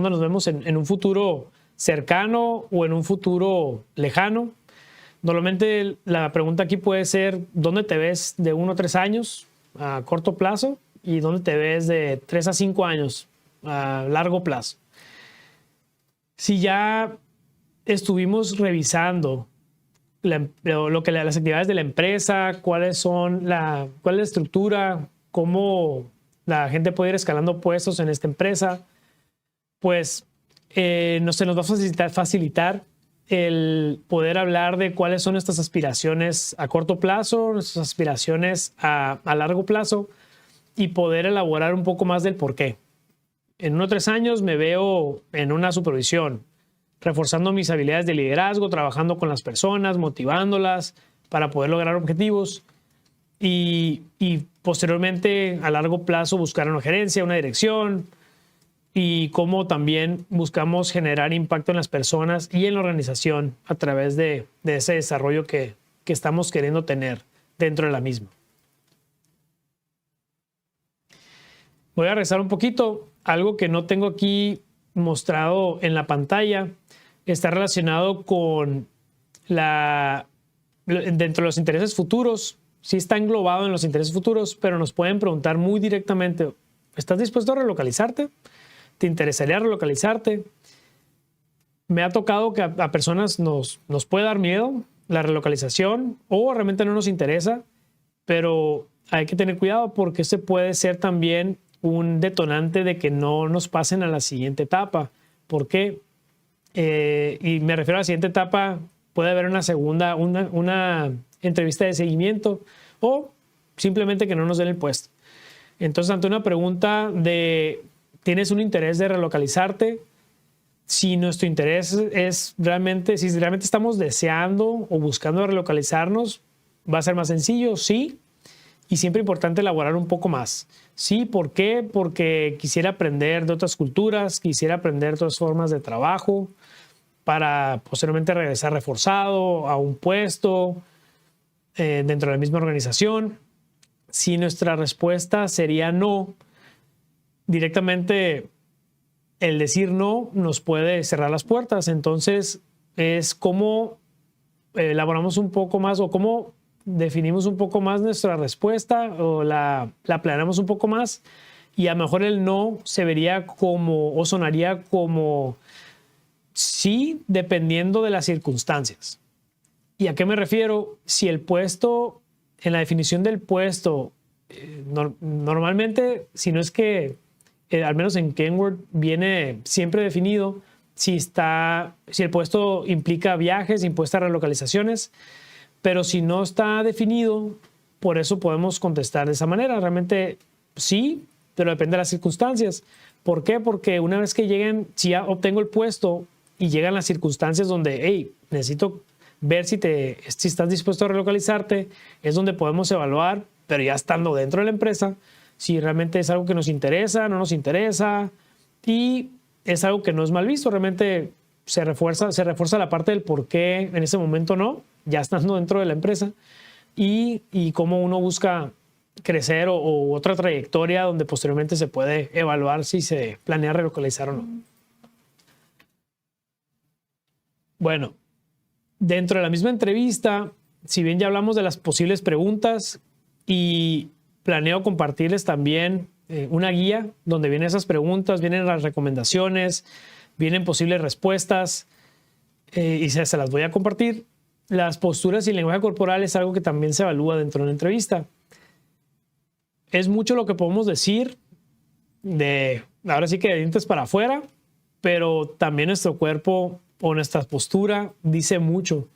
en un futuro cercano o en un futuro lejano. Normalmente la pregunta aquí puede ser, ¿dónde te ves de 1 a 3 años a corto plazo? ¿Y dónde te ves de 3 a 5 años a largo plazo? Si ya estuvimos revisando las actividades de la empresa, cuál es la estructura, cómo la gente puede ir escalando puestos en esta empresa, pues se nos va a facilitar el poder hablar de cuáles son nuestras aspiraciones a corto plazo, nuestras aspiraciones a largo plazo, y poder elaborar un poco más del por qué. En unos 3 años me veo en una supervisión, reforzando mis habilidades de liderazgo, trabajando con las personas, motivándolas para poder lograr objetivos y posteriormente a largo plazo buscar una gerencia, una dirección y cómo también buscamos generar impacto en las personas y en la organización a través de ese desarrollo que estamos queriendo tener dentro de la misma. Voy a regresar un poquito. Algo que no tengo aquí mostrado en la pantalla está relacionado con dentro de los intereses futuros. Sí está englobado en los intereses futuros, pero nos pueden preguntar muy directamente, ¿estás dispuesto a relocalizarte? ¿Te interesaría relocalizarte? Me ha tocado que a personas nos puede dar miedo la relocalización o realmente no nos interesa, pero hay que tener cuidado porque ese puede ser también un detonante de que no nos pasen a la siguiente etapa. ¿Por qué? Y me refiero a la siguiente etapa, puede haber una entrevista de seguimiento o simplemente que no nos den el puesto. Entonces, ante una pregunta de ¿tienes un interés de relocalizarte? Si nuestro interés es realmente, si realmente estamos deseando o buscando relocalizarnos, va a ser más sencillo, sí. Y siempre importante elaborar un poco más. Sí, ¿por qué? Porque quisiera aprender de otras culturas, quisiera aprender de otras formas de trabajo para posteriormente regresar reforzado a un puesto dentro de la misma organización. Si nuestra respuesta sería no, directamente el decir no nos puede cerrar las puertas. Entonces es cómo elaboramos un poco más o cómo definimos un poco más nuestra respuesta o la planeamos un poco más y a lo mejor el no se vería como o sonaría como sí, dependiendo de las circunstancias. ¿Y a qué me refiero? Si el puesto, en la definición del puesto, normalmente, si no es que, al menos en Kenworth viene siempre definido, si el puesto implica viajes, impuesta relocalizaciones, pero si no está definido, por eso podemos contestar de esa manera. Realmente sí, pero depende de las circunstancias. ¿Por qué? Porque una vez que lleguen, si ya obtengo el puesto y llegan las circunstancias donde, hey, necesito ver si estás dispuesto a relocalizarte, es donde podemos evaluar, pero ya estando dentro de la empresa, si realmente es algo que nos interesa, no nos interesa, y es algo que no es mal visto. Realmente se refuerza la parte del por qué en ese momento no, ya estando dentro de la empresa, y cómo uno busca crecer o otra trayectoria donde posteriormente se puede evaluar si se planea relocalizar o no. Bueno, dentro de la misma entrevista, si bien ya hablamos de las posibles preguntas y planeo compartirles también una guía donde vienen esas preguntas, vienen las recomendaciones, vienen posibles respuestas y se las voy a compartir. Las posturas y el lenguaje corporal es algo que también se evalúa dentro de una entrevista. Es mucho lo que podemos decir ahora sí que de dientes para afuera, pero también nuestro cuerpo o nuestra postura dice mucho.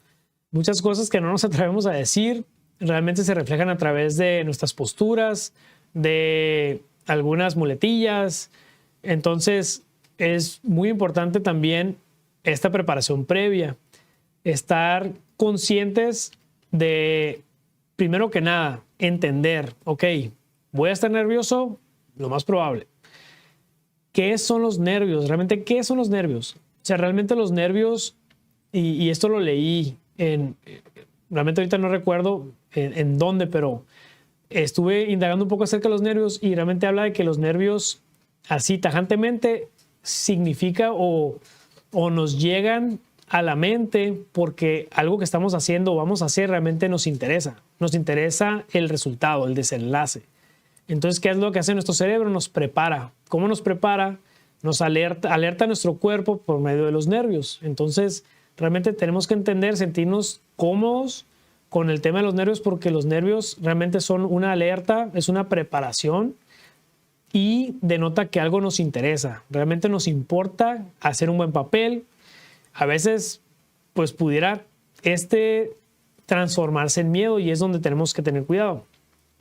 Muchas cosas que no nos atrevemos a decir realmente se reflejan a través de nuestras posturas, de algunas muletillas. Entonces es muy importante también esta preparación previa. Estar conscientes de, primero que nada, entender, ok, voy a estar nervioso, lo más probable. ¿Qué son los nervios? Realmente, ¿qué son los nervios? O sea, realmente los nervios, y esto lo leí realmente ahorita no recuerdo en dónde, pero estuve indagando un poco acerca de los nervios y realmente habla de que los nervios, así tajantemente, significa o nos llegan a la mente porque algo que estamos haciendo o vamos a hacer realmente nos interesa. Nos interesa el resultado, el desenlace. Entonces, ¿qué es lo que hace nuestro cerebro? Nos prepara. ¿Cómo nos prepara? Nos alerta a nuestro cuerpo por medio de los nervios. Entonces, realmente tenemos que entender, sentirnos cómodos con el tema de los nervios porque los nervios realmente son una alerta, es una preparación y denota que algo nos interesa. Realmente nos importa hacer un buen papel. A veces, pues pudiera transformarse en miedo y es donde tenemos que tener cuidado.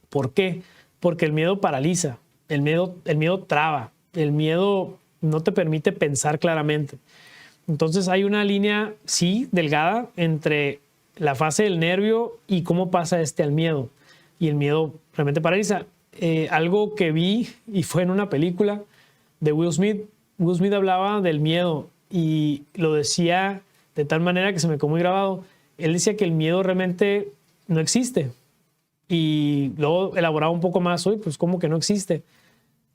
¿Por qué? porque el miedo paraliza, el miedo traba, el miedo no te permite pensar claramente. Entonces hay una línea, sí, delgada entre la fase del nervio y cómo pasa al miedo. Y el miedo realmente paraliza. Algo que vi, y fue en una película de Will Smith. Will Smith hablaba del miedo y lo decía de tal manera que se me quedó muy grabado. Él decía que el miedo realmente no existe. Y luego elaboraba un poco más, hoy, pues ¿cómo que no existe?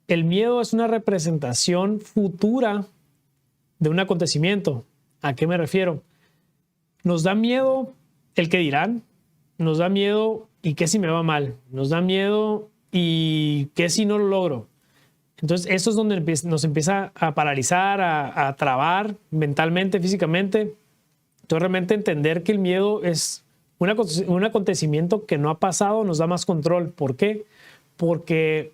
El miedo es una representación futura de un acontecimiento. ¿A qué me refiero? Nos da miedo el que dirán, nos da miedo y qué si me va mal, nos da miedo y qué si no lo logro. Entonces eso es donde nos empieza a paralizar, a trabar mentalmente, físicamente. Entonces realmente entender que el miedo es un acontecimiento que no ha pasado nos da más control. ¿Por qué? Porque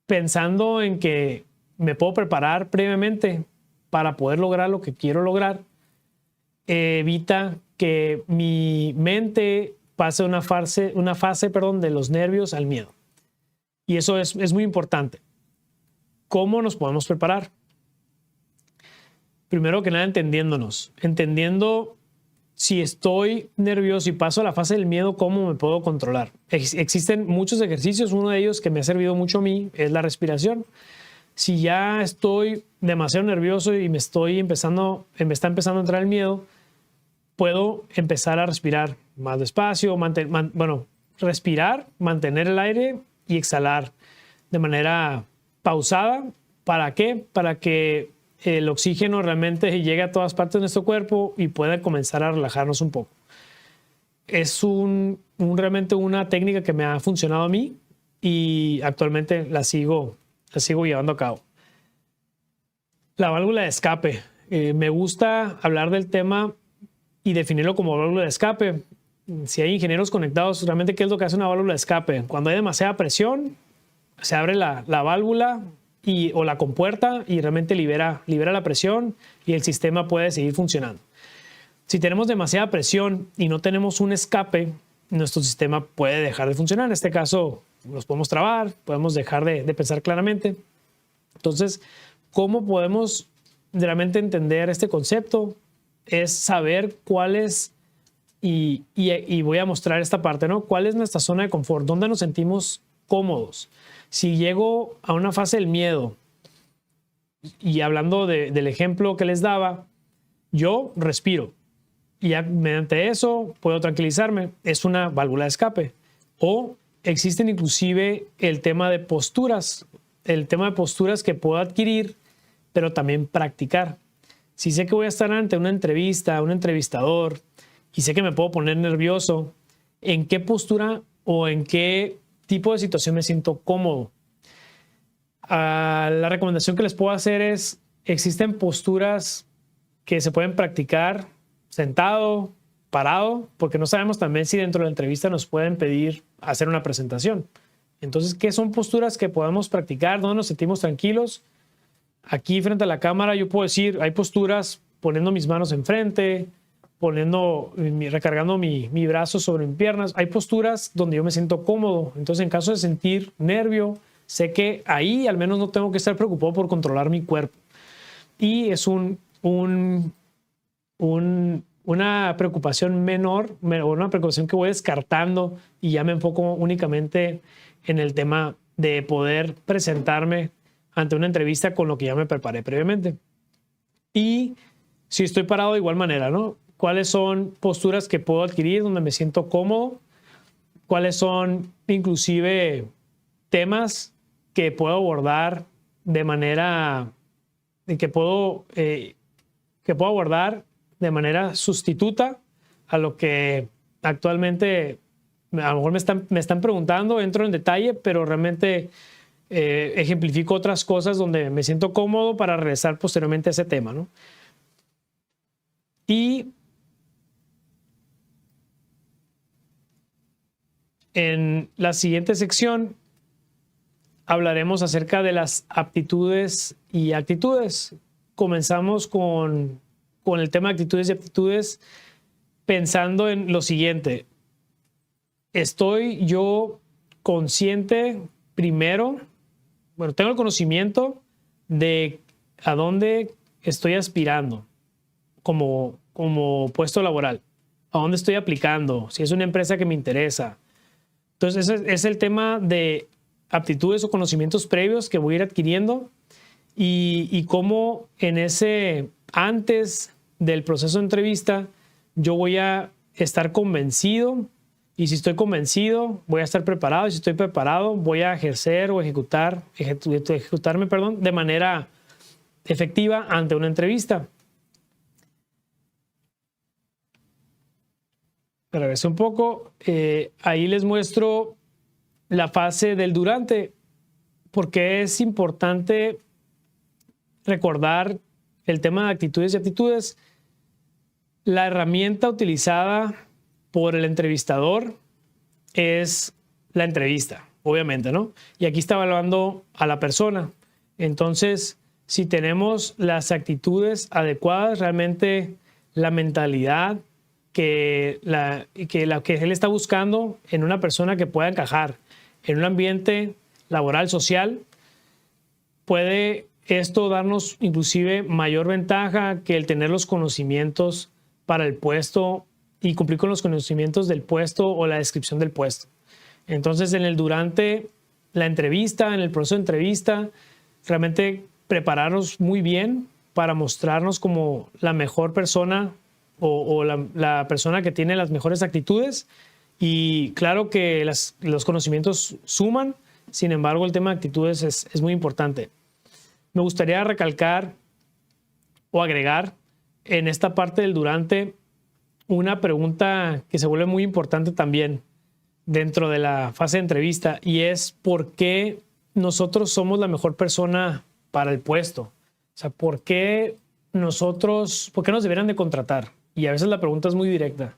pensando en que me puedo preparar previamente para poder lograr lo que quiero lograr, evita que mi mente pase una fase de los nervios al miedo. Y eso es muy importante. ¿Cómo nos podemos preparar? Primero que nada, entendiendo si estoy nervioso y paso a la fase del miedo, ¿cómo me puedo controlar? Existen muchos ejercicios, uno de ellos que me ha servido mucho a mí es la respiración. Si ya estoy demasiado nervioso y me está empezando a entrar el miedo, puedo empezar a respirar más despacio, respirar, mantener el aire y exhalar de manera pausada. ¿Para qué? Para que el oxígeno realmente llegue a todas partes de nuestro cuerpo y pueda comenzar a relajarnos un poco. Es realmente una técnica que me ha funcionado a mí y actualmente la sigo llevando a cabo. La válvula de escape. Me gusta hablar del tema y definirlo como válvula de escape. Si hay ingenieros conectados, realmente, ¿qué es lo que hace una válvula de escape? Cuando hay demasiada presión, se abre la válvula o la compuerta y realmente libera la presión y el sistema puede seguir funcionando. Si tenemos demasiada presión y no tenemos un escape, nuestro sistema puede dejar de funcionar. En este caso, nos podemos trabar, podemos dejar de pensar claramente. Entonces, ¿cómo podemos realmente entender este concepto? Es saber cuál es, y voy a mostrar esta parte, ¿no? ¿Cuál es nuestra zona de confort? ¿Dónde nos sentimos cómodos? Si llego a una fase del miedo, y hablando del ejemplo que les daba, yo respiro. Y ya mediante eso puedo tranquilizarme. Es una válvula de escape. O existen inclusive el tema de posturas. El tema de posturas que puedo adquirir, pero también practicar. Si sé que voy a estar ante una entrevista, un entrevistador, y sé que me puedo poner nervioso, ¿en qué postura o en qué tipo de situación me siento cómodo? La recomendación que les puedo hacer es, existen posturas que se pueden practicar sentado, parado, porque no sabemos también si dentro de la entrevista nos pueden pedir hacer una presentación. Entonces, ¿qué son posturas que podemos practicar? ¿Dónde nos sentimos tranquilos? Aquí frente a la cámara yo puedo decir, hay posturas poniendo mis manos enfrente, recargando mi brazo sobre mis piernas. Hay posturas donde yo me siento cómodo. Entonces, en caso de sentir nervio, sé que ahí al menos no tengo que estar preocupado por controlar mi cuerpo. Y es una preocupación menor, una preocupación que voy descartando y ya me enfoco únicamente en el tema de poder presentarme ante una entrevista con lo que ya me preparé previamente. Y si estoy parado de igual manera, ¿no? ¿Cuáles son posturas que puedo adquirir donde me siento cómodo? ¿Cuáles son inclusive temas que puedo abordar de manera sustituta a lo que actualmente a lo mejor me están preguntando? Entro en detalle, pero realmente ejemplifico otras cosas donde me siento cómodo para regresar posteriormente a ese tema, ¿no? Y en la siguiente sección hablaremos acerca de las aptitudes y actitudes. Comenzamos con el tema de actitudes y aptitudes pensando en lo siguiente. ¿Estoy yo consciente primero, bueno, tengo el conocimiento de a dónde estoy aspirando como puesto laboral, a dónde estoy aplicando, si es una empresa que me interesa. Entonces, ese es el tema de aptitudes o conocimientos previos que voy a ir adquiriendo y cómo en ese antes del proceso de entrevista yo voy a estar convencido, y si estoy convencido voy a estar preparado, y si estoy preparado voy a ejercer o ejecutarme de manera efectiva ante una entrevista. Regresé un poco. Ahí les muestro la fase del durante, porque es importante recordar el tema de actitudes y aptitudes. La herramienta utilizada por el entrevistador es la entrevista, obviamente, ¿no? Y aquí está evaluando a la persona. Entonces, si tenemos las actitudes adecuadas, realmente la mentalidad que él está buscando en una persona que pueda encajar en un ambiente laboral, social, puede esto darnos inclusive mayor ventaja que el tener los conocimientos para el puesto y cumplir con los conocimientos del puesto o la descripción del puesto. Entonces, durante la entrevista, en el proceso de entrevista, realmente prepararnos muy bien para mostrarnos como la mejor persona o la persona que tiene las mejores actitudes. Y claro que los conocimientos suman, sin embargo, el tema de actitudes es muy importante. Me gustaría recalcar o agregar en esta parte del durante una pregunta que se vuelve muy importante también dentro de la fase de entrevista, y es ¿por qué nosotros somos la mejor persona para el puesto? O sea, ¿por qué nos deberían de contratar? Y a veces la pregunta es muy directa.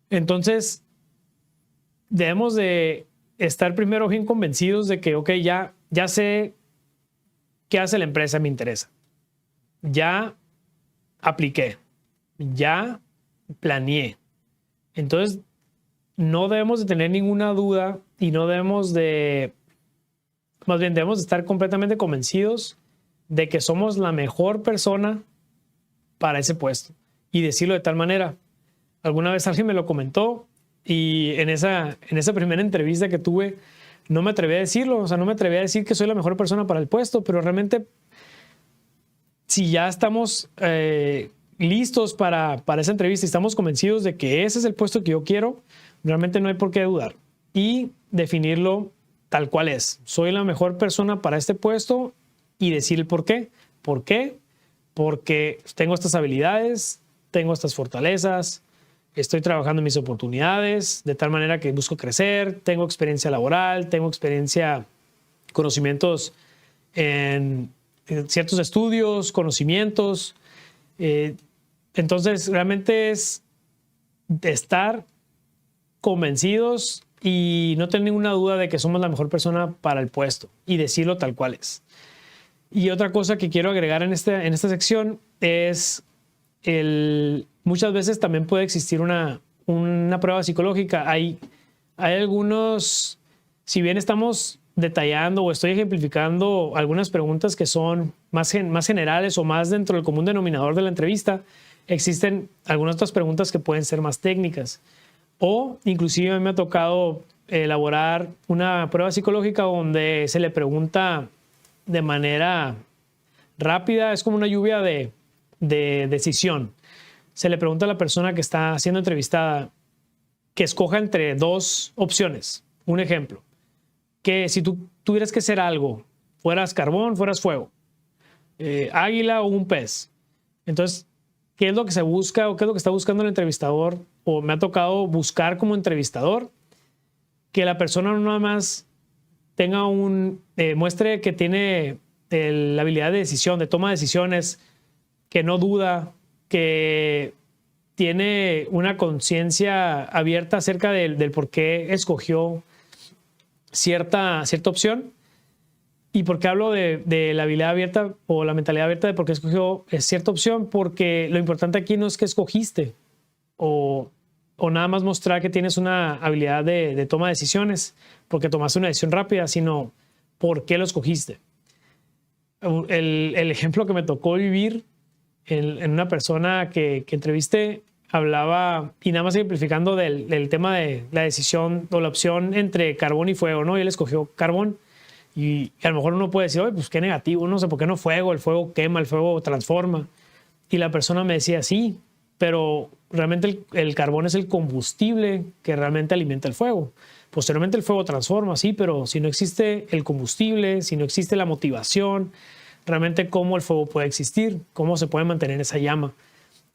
Entonces, debemos de estar primero bien convencidos de que, ok, ya sé qué hace la empresa, me interesa. Ya apliqué. Ya planeé. Entonces, no debemos de tener ninguna duda y no debemos de... Más bien, debemos de estar completamente convencidos de que somos la mejor persona para ese puesto. Y decirlo de tal manera. Alguna vez alguien me lo comentó y en esa primera entrevista que tuve no me atreví a decirlo. O sea, no me atreví a decir que soy la mejor persona para el puesto, pero realmente si ya estamos listos para esa entrevista y estamos convencidos de que ese es el puesto que yo quiero, realmente no hay por qué dudar y definirlo tal cual es. Soy la mejor persona para este puesto y decir el por qué. ¿Por qué? Porque tengo estas habilidades, tengo estas fortalezas, estoy trabajando en mis oportunidades, de tal manera que busco crecer, tengo experiencia laboral, tengo experiencia, conocimientos en ciertos estudios, conocimientos. Entonces, realmente es de estar convencidos y no tener ninguna duda de que somos la mejor persona para el puesto y decirlo tal cual es. Y otra cosa que quiero agregar en esta sección es muchas veces también puede existir una prueba psicológica. Hay algunos, si bien estamos detallando o estoy ejemplificando algunas preguntas que son más generales o más dentro del común denominador de la entrevista, existen algunas otras preguntas que pueden ser más técnicas. O inclusive me ha tocado elaborar una prueba psicológica donde se le pregunta de manera rápida, es como una lluvia de decisión. Se le pregunta a la persona que está siendo entrevistada que escoja entre dos opciones. Un ejemplo, que si tú tuvieras que ser algo, fueras carbón, fueras fuego, águila o un pez. Entonces, ¿qué es lo que se busca o qué es lo que está buscando el entrevistador? O me ha tocado buscar como entrevistador que la persona no nada más tenga muestre que tiene la habilidad de decisión, de toma de decisiones, que no duda, que tiene una conciencia abierta acerca del por qué escogió cierta opción. ¿Y por qué hablo de la habilidad abierta o la mentalidad abierta de por qué escogió cierta opción? Porque lo importante aquí no es que escogiste o o nada más mostrar que tienes una habilidad de toma de decisiones porque tomaste una decisión rápida, sino por qué lo escogiste. El ejemplo que me tocó vivir en una persona que entrevisté hablaba, y nada más simplificando del tema de la decisión o la opción entre carbón y fuego, ¿no? Y él escogió carbón. Y a lo mejor uno puede decir, oye, pues qué negativo, no sé por qué no fuego, el fuego quema, el fuego transforma. Y la persona me decía, sí, pero realmente el carbón es el combustible que realmente alimenta el fuego. Posteriormente el fuego transforma, sí, pero si no existe el combustible, si no existe la motivación, realmente cómo el fuego puede existir, cómo se puede mantener esa llama.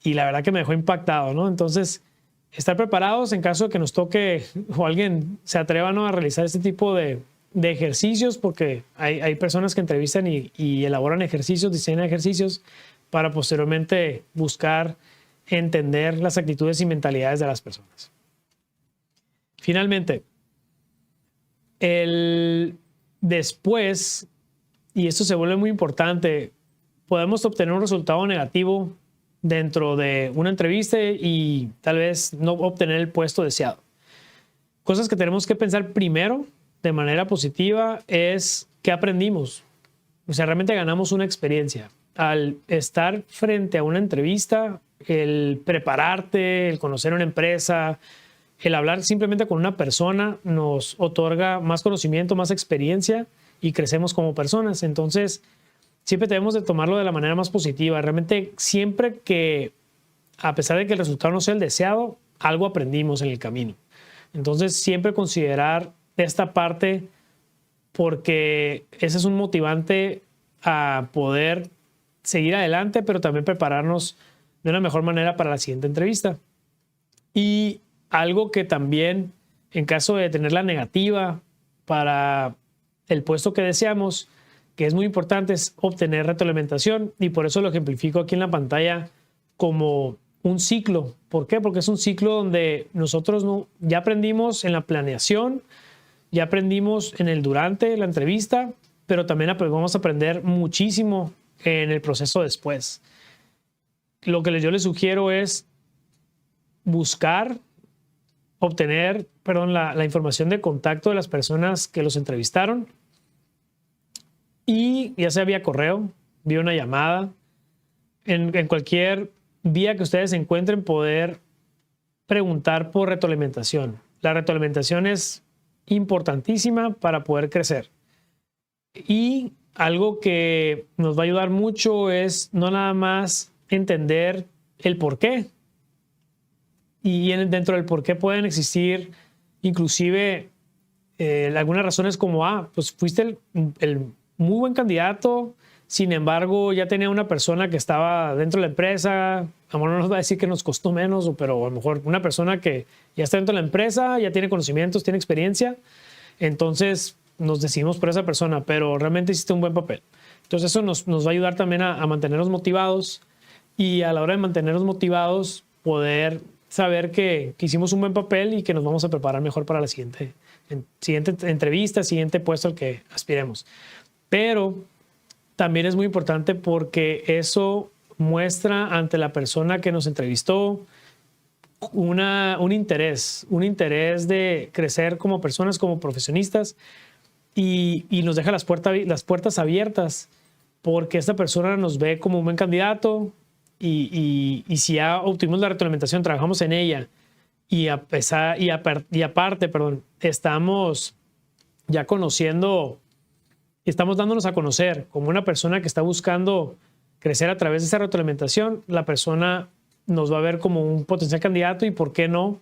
Y la verdad que me dejó impactado, ¿no? Entonces, estar preparados en caso de que nos toque o alguien se atreva, ¿no?, a realizar este tipo de ejercicios, porque hay personas que entrevistan y elaboran ejercicios, diseñan ejercicios para posteriormente buscar entender las actitudes y mentalidades de las personas. Finalmente, después, y esto se vuelve muy importante, podemos obtener un resultado negativo dentro de una entrevista y tal vez no obtener el puesto deseado. Cosas que tenemos que pensar primero de manera positiva es qué aprendimos. O sea, realmente ganamos una experiencia. Al estar frente a una entrevista, el prepararte, el conocer una empresa, el hablar simplemente con una persona nos otorga más conocimiento, más experiencia y crecemos como personas. Entonces, siempre debemos de tomarlo de la manera más positiva. Realmente siempre que, a pesar de que el resultado no sea el deseado, algo aprendimos en el camino. Entonces, siempre considerar esta parte porque ese es un motivante a poder seguir adelante, pero también prepararnos de una mejor manera para la siguiente entrevista. Y algo que también, en caso de tener la negativa para el puesto que deseamos, que es muy importante, es obtener retroalimentación, y por eso lo ejemplifico aquí en la pantalla como un ciclo. ¿Por qué? Porque es un ciclo donde nosotros ya aprendimos en la planeación, ya aprendimos en el durante la entrevista, pero también vamos a aprender muchísimo en el proceso después. Lo que yo les sugiero es buscar, obtener, la información de contacto de las personas que los entrevistaron, y ya sea vía correo, vía una llamada, en cualquier vía que ustedes encuentren, poder preguntar por retroalimentación. La retroalimentación es importantísima para poder crecer. Y algo que nos va a ayudar mucho es no nada más entender el por qué. Y dentro del por qué pueden existir inclusive algunas razones como, pues fuiste el muy buen candidato, sin embargo ya tenía una persona que estaba dentro de la empresa, a lo mejor no nos va a decir que nos costó menos, pero a lo mejor una persona que ya está dentro de la empresa, ya tiene conocimientos, tiene experiencia, entonces nos decidimos por esa persona, pero realmente hiciste un buen papel. Entonces eso nos va a ayudar también a mantenernos motivados, y a la hora de mantenernos motivados poder saber que hicimos un buen papel y que nos vamos a preparar mejor para la siguiente entrevista, siguiente puesto al que aspiremos. Pero también es muy importante porque eso muestra ante la persona que nos entrevistó un interés de crecer como personas, como profesionistas, y nos deja las puertas abiertas, porque esta persona nos ve como un buen candidato, y si ya obtuvimos la retroalimentación, trabajamos en ella, y aparte, estamos ya conociendo, estamos dándonos a conocer como una persona que está buscando crecer a través de esa retroalimentación, la persona nos va a ver como un potencial candidato, y por qué no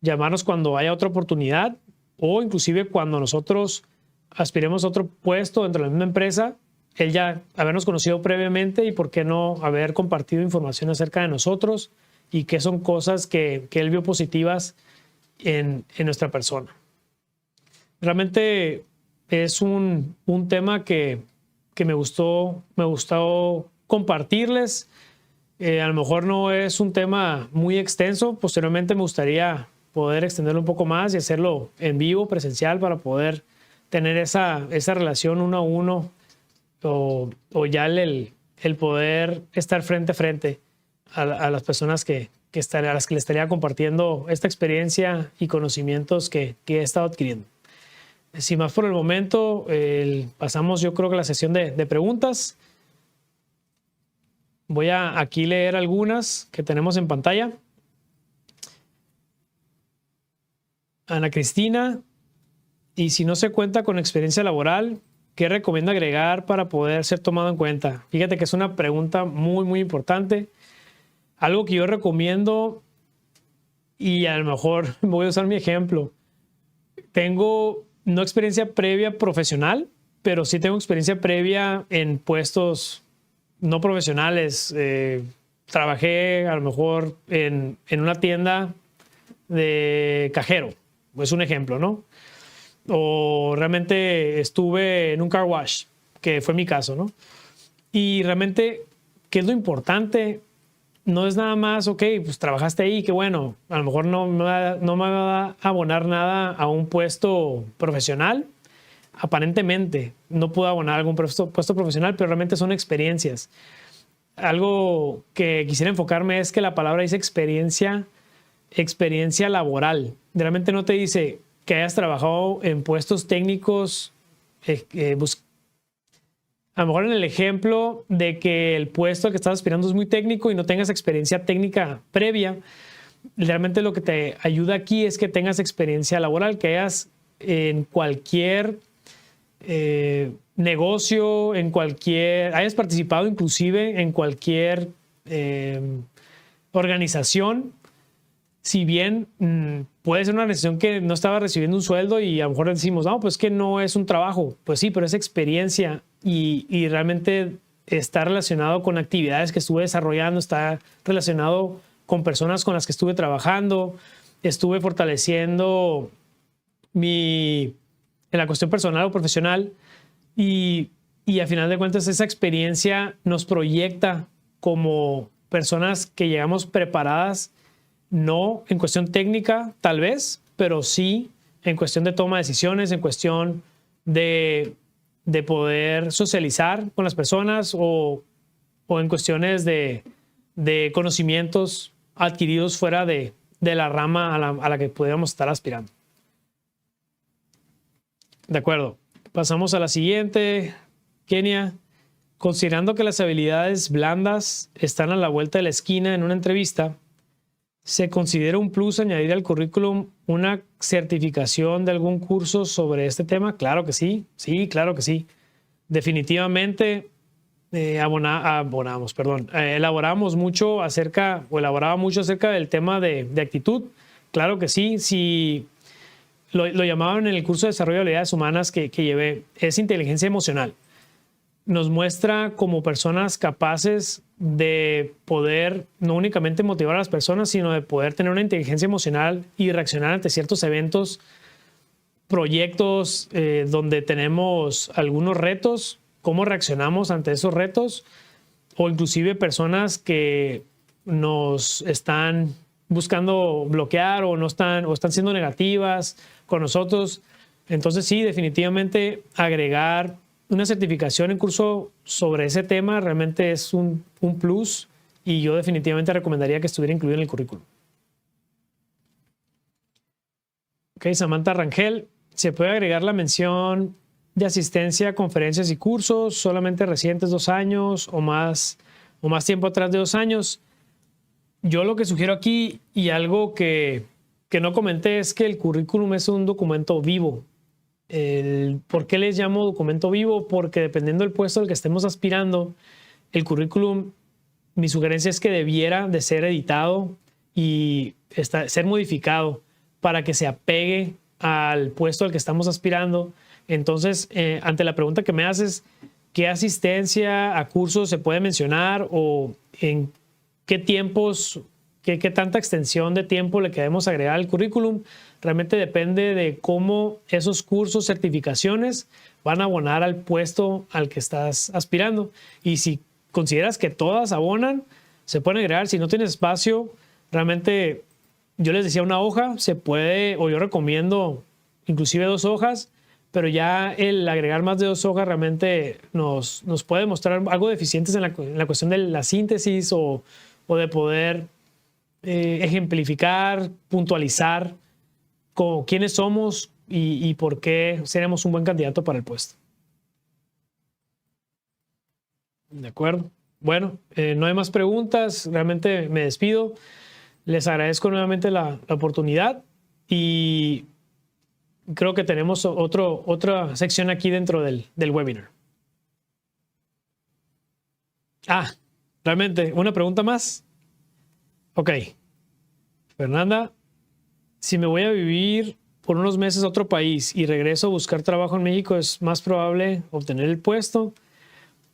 llamarnos cuando haya otra oportunidad, o inclusive cuando nosotros aspiremos a otro puesto dentro de la misma empresa, él ya habernos conocido previamente, y por qué no haber compartido información acerca de nosotros y qué son cosas que él vio positivas en nuestra persona. Realmente es un tema que me gustó compartirles. A lo mejor no es un tema muy extenso. Posteriormente me gustaría poder extenderlo un poco más y hacerlo en vivo, presencial, para poder tener esa relación uno a uno, o ya el poder estar frente a frente a las personas que a las que le estaría compartiendo esta experiencia y conocimientos que he estado adquiriendo. Sin más por el momento, pasamos yo creo que a la sesión de preguntas. Voy a aquí leer algunas que tenemos en pantalla. Ana Cristina, y si no se cuenta con experiencia laboral, ¿qué recomienda agregar para poder ser tomado en cuenta? Fíjate que es una pregunta muy, muy importante. Algo que yo recomiendo, y a lo mejor voy a usar mi ejemplo. Tengo no experiencia previa profesional, pero sí tengo experiencia previa en puestos no profesionales. Trabajé a lo mejor en una tienda de cajero, es un ejemplo, ¿no? O realmente estuve en un car wash, que fue mi caso, ¿no? Y realmente, ¿qué es lo importante? No es nada más, ok, pues trabajaste ahí, qué bueno, a lo mejor no me va a abonar nada a un puesto profesional. Aparentemente no puedo abonar a algún puesto profesional, pero realmente son experiencias. Algo que quisiera enfocarme es que la palabra dice experiencia laboral. Realmente no te dice que hayas trabajado en puestos técnicos, a lo mejor en el ejemplo de que el puesto que estás aspirando es muy técnico y no tengas experiencia técnica previa. Realmente lo que te ayuda aquí es que tengas experiencia laboral, que hayas en cualquier negocio, hayas participado inclusive en cualquier organización. Si bien puede ser una organización que no estaba recibiendo un sueldo y a lo mejor decimos, no, pues que no es un trabajo. Pues sí, pero es experiencia y realmente está relacionado con actividades que estuve desarrollando, está relacionado con personas con las que estuve trabajando, estuve fortaleciendo en la cuestión personal o profesional y a final de cuentas esa experiencia nos proyecta como personas que llegamos preparadas, no en cuestión técnica tal vez, pero sí en cuestión de toma de decisiones, en cuestión de poder socializar con las personas o en cuestiones de conocimientos adquiridos fuera de la rama a la que pudiéramos estar aspirando. De acuerdo. Pasamos a la siguiente. Kenia, considerando que las habilidades blandas están a la vuelta de la esquina en una entrevista, ¿se considera un plus añadir al currículum una certificación de algún curso sobre este tema? Claro que sí. Sí, claro que sí. Definitivamente elaboraba mucho acerca del tema de actitud. Claro que sí. Si lo llamaban en el curso de desarrollo de habilidades humanas que llevé, es inteligencia emocional. Nos muestra como personas capaces de poder no únicamente motivar a las personas, sino de poder tener una inteligencia emocional y reaccionar ante ciertos eventos, proyectos donde tenemos algunos retos, cómo reaccionamos ante esos retos, o inclusive personas que nos están buscando bloquear o están siendo negativas con nosotros. Entonces sí, definitivamente agregar una certificación en curso sobre ese tema realmente es un plus y yo definitivamente recomendaría que estuviera incluido en el currículum. Ok, Samantha Rangel, ¿se puede agregar la mención de asistencia a conferencias y cursos solamente recientes 2 años o más tiempo atrás de 2 años? Yo lo que sugiero aquí y algo que no comenté es que el currículum es un documento vivo. ¿Por qué les llamo documento vivo? Porque dependiendo del puesto al que estemos aspirando, el currículum, mi sugerencia es que debiera de ser editado y ser modificado para que se apegue al puesto al que estamos aspirando. Entonces, ante la pregunta que me haces, ¿qué asistencia a cursos se puede mencionar o en qué tiempos, qué tanta extensión de tiempo le queremos agregar al currículum? Realmente depende de cómo esos cursos, certificaciones van a abonar al puesto al que estás aspirando. Y si consideras que todas abonan, se pueden agregar. Si no tienes espacio, realmente yo les decía una hoja, se puede, o yo recomiendo inclusive 2 hojas, pero ya el agregar más de 2 hojas realmente nos puede mostrar algo deficientes en la cuestión de la síntesis o de poder ejemplificar, puntualizar quiénes somos y por qué seremos un buen candidato para el puesto. De acuerdo. Bueno, no hay más preguntas. Realmente me despido. Les agradezco nuevamente la oportunidad y creo que tenemos otra sección aquí dentro del webinar. Realmente, ¿una pregunta más? Ok. Fernanda, si me voy a vivir por unos meses a otro país y regreso a buscar trabajo en México, ¿es más probable obtener el puesto?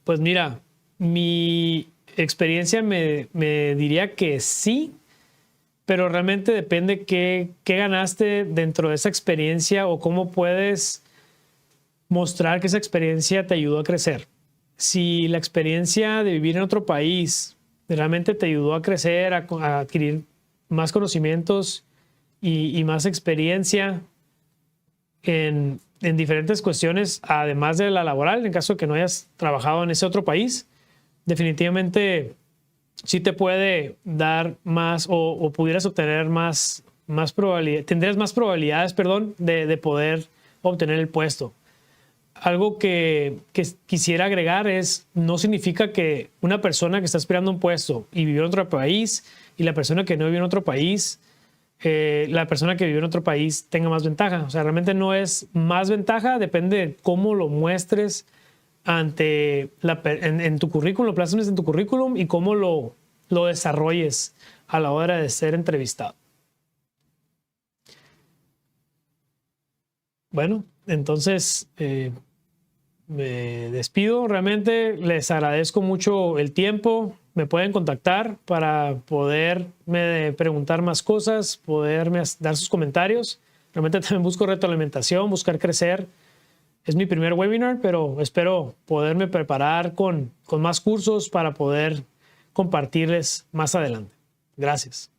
Pues mira, mi experiencia me diría que sí, pero realmente depende qué ganaste dentro de esa experiencia o cómo puedes mostrar que esa experiencia te ayudó a crecer. Si la experiencia de vivir en otro país realmente te ayudó a crecer, a adquirir más conocimientos y más experiencia en diferentes cuestiones, además de la laboral, en caso de que no hayas trabajado en ese otro país, definitivamente sí te puede dar más o pudieras obtener más probabilidades, tendrías más probabilidades, de poder obtener el puesto. Algo que quisiera agregar es, no significa que una persona que está aspirando a un puesto y vivió en otro país y la persona que no vivió en otro país, la persona que vivió en otro país tenga más ventaja. O sea, realmente no es más ventaja, depende de cómo lo muestres en tu currículum, lo plasmes en tu currículum y cómo lo desarrolles a la hora de ser entrevistado. Bueno, entonces me despido. Realmente les agradezco mucho el tiempo. Me pueden contactar para poderme preguntar más cosas, poderme dar sus comentarios. Realmente también busco retroalimentación, buscar crecer. Es mi primer webinar, pero espero poderme preparar con más cursos para poder compartirles más adelante. Gracias.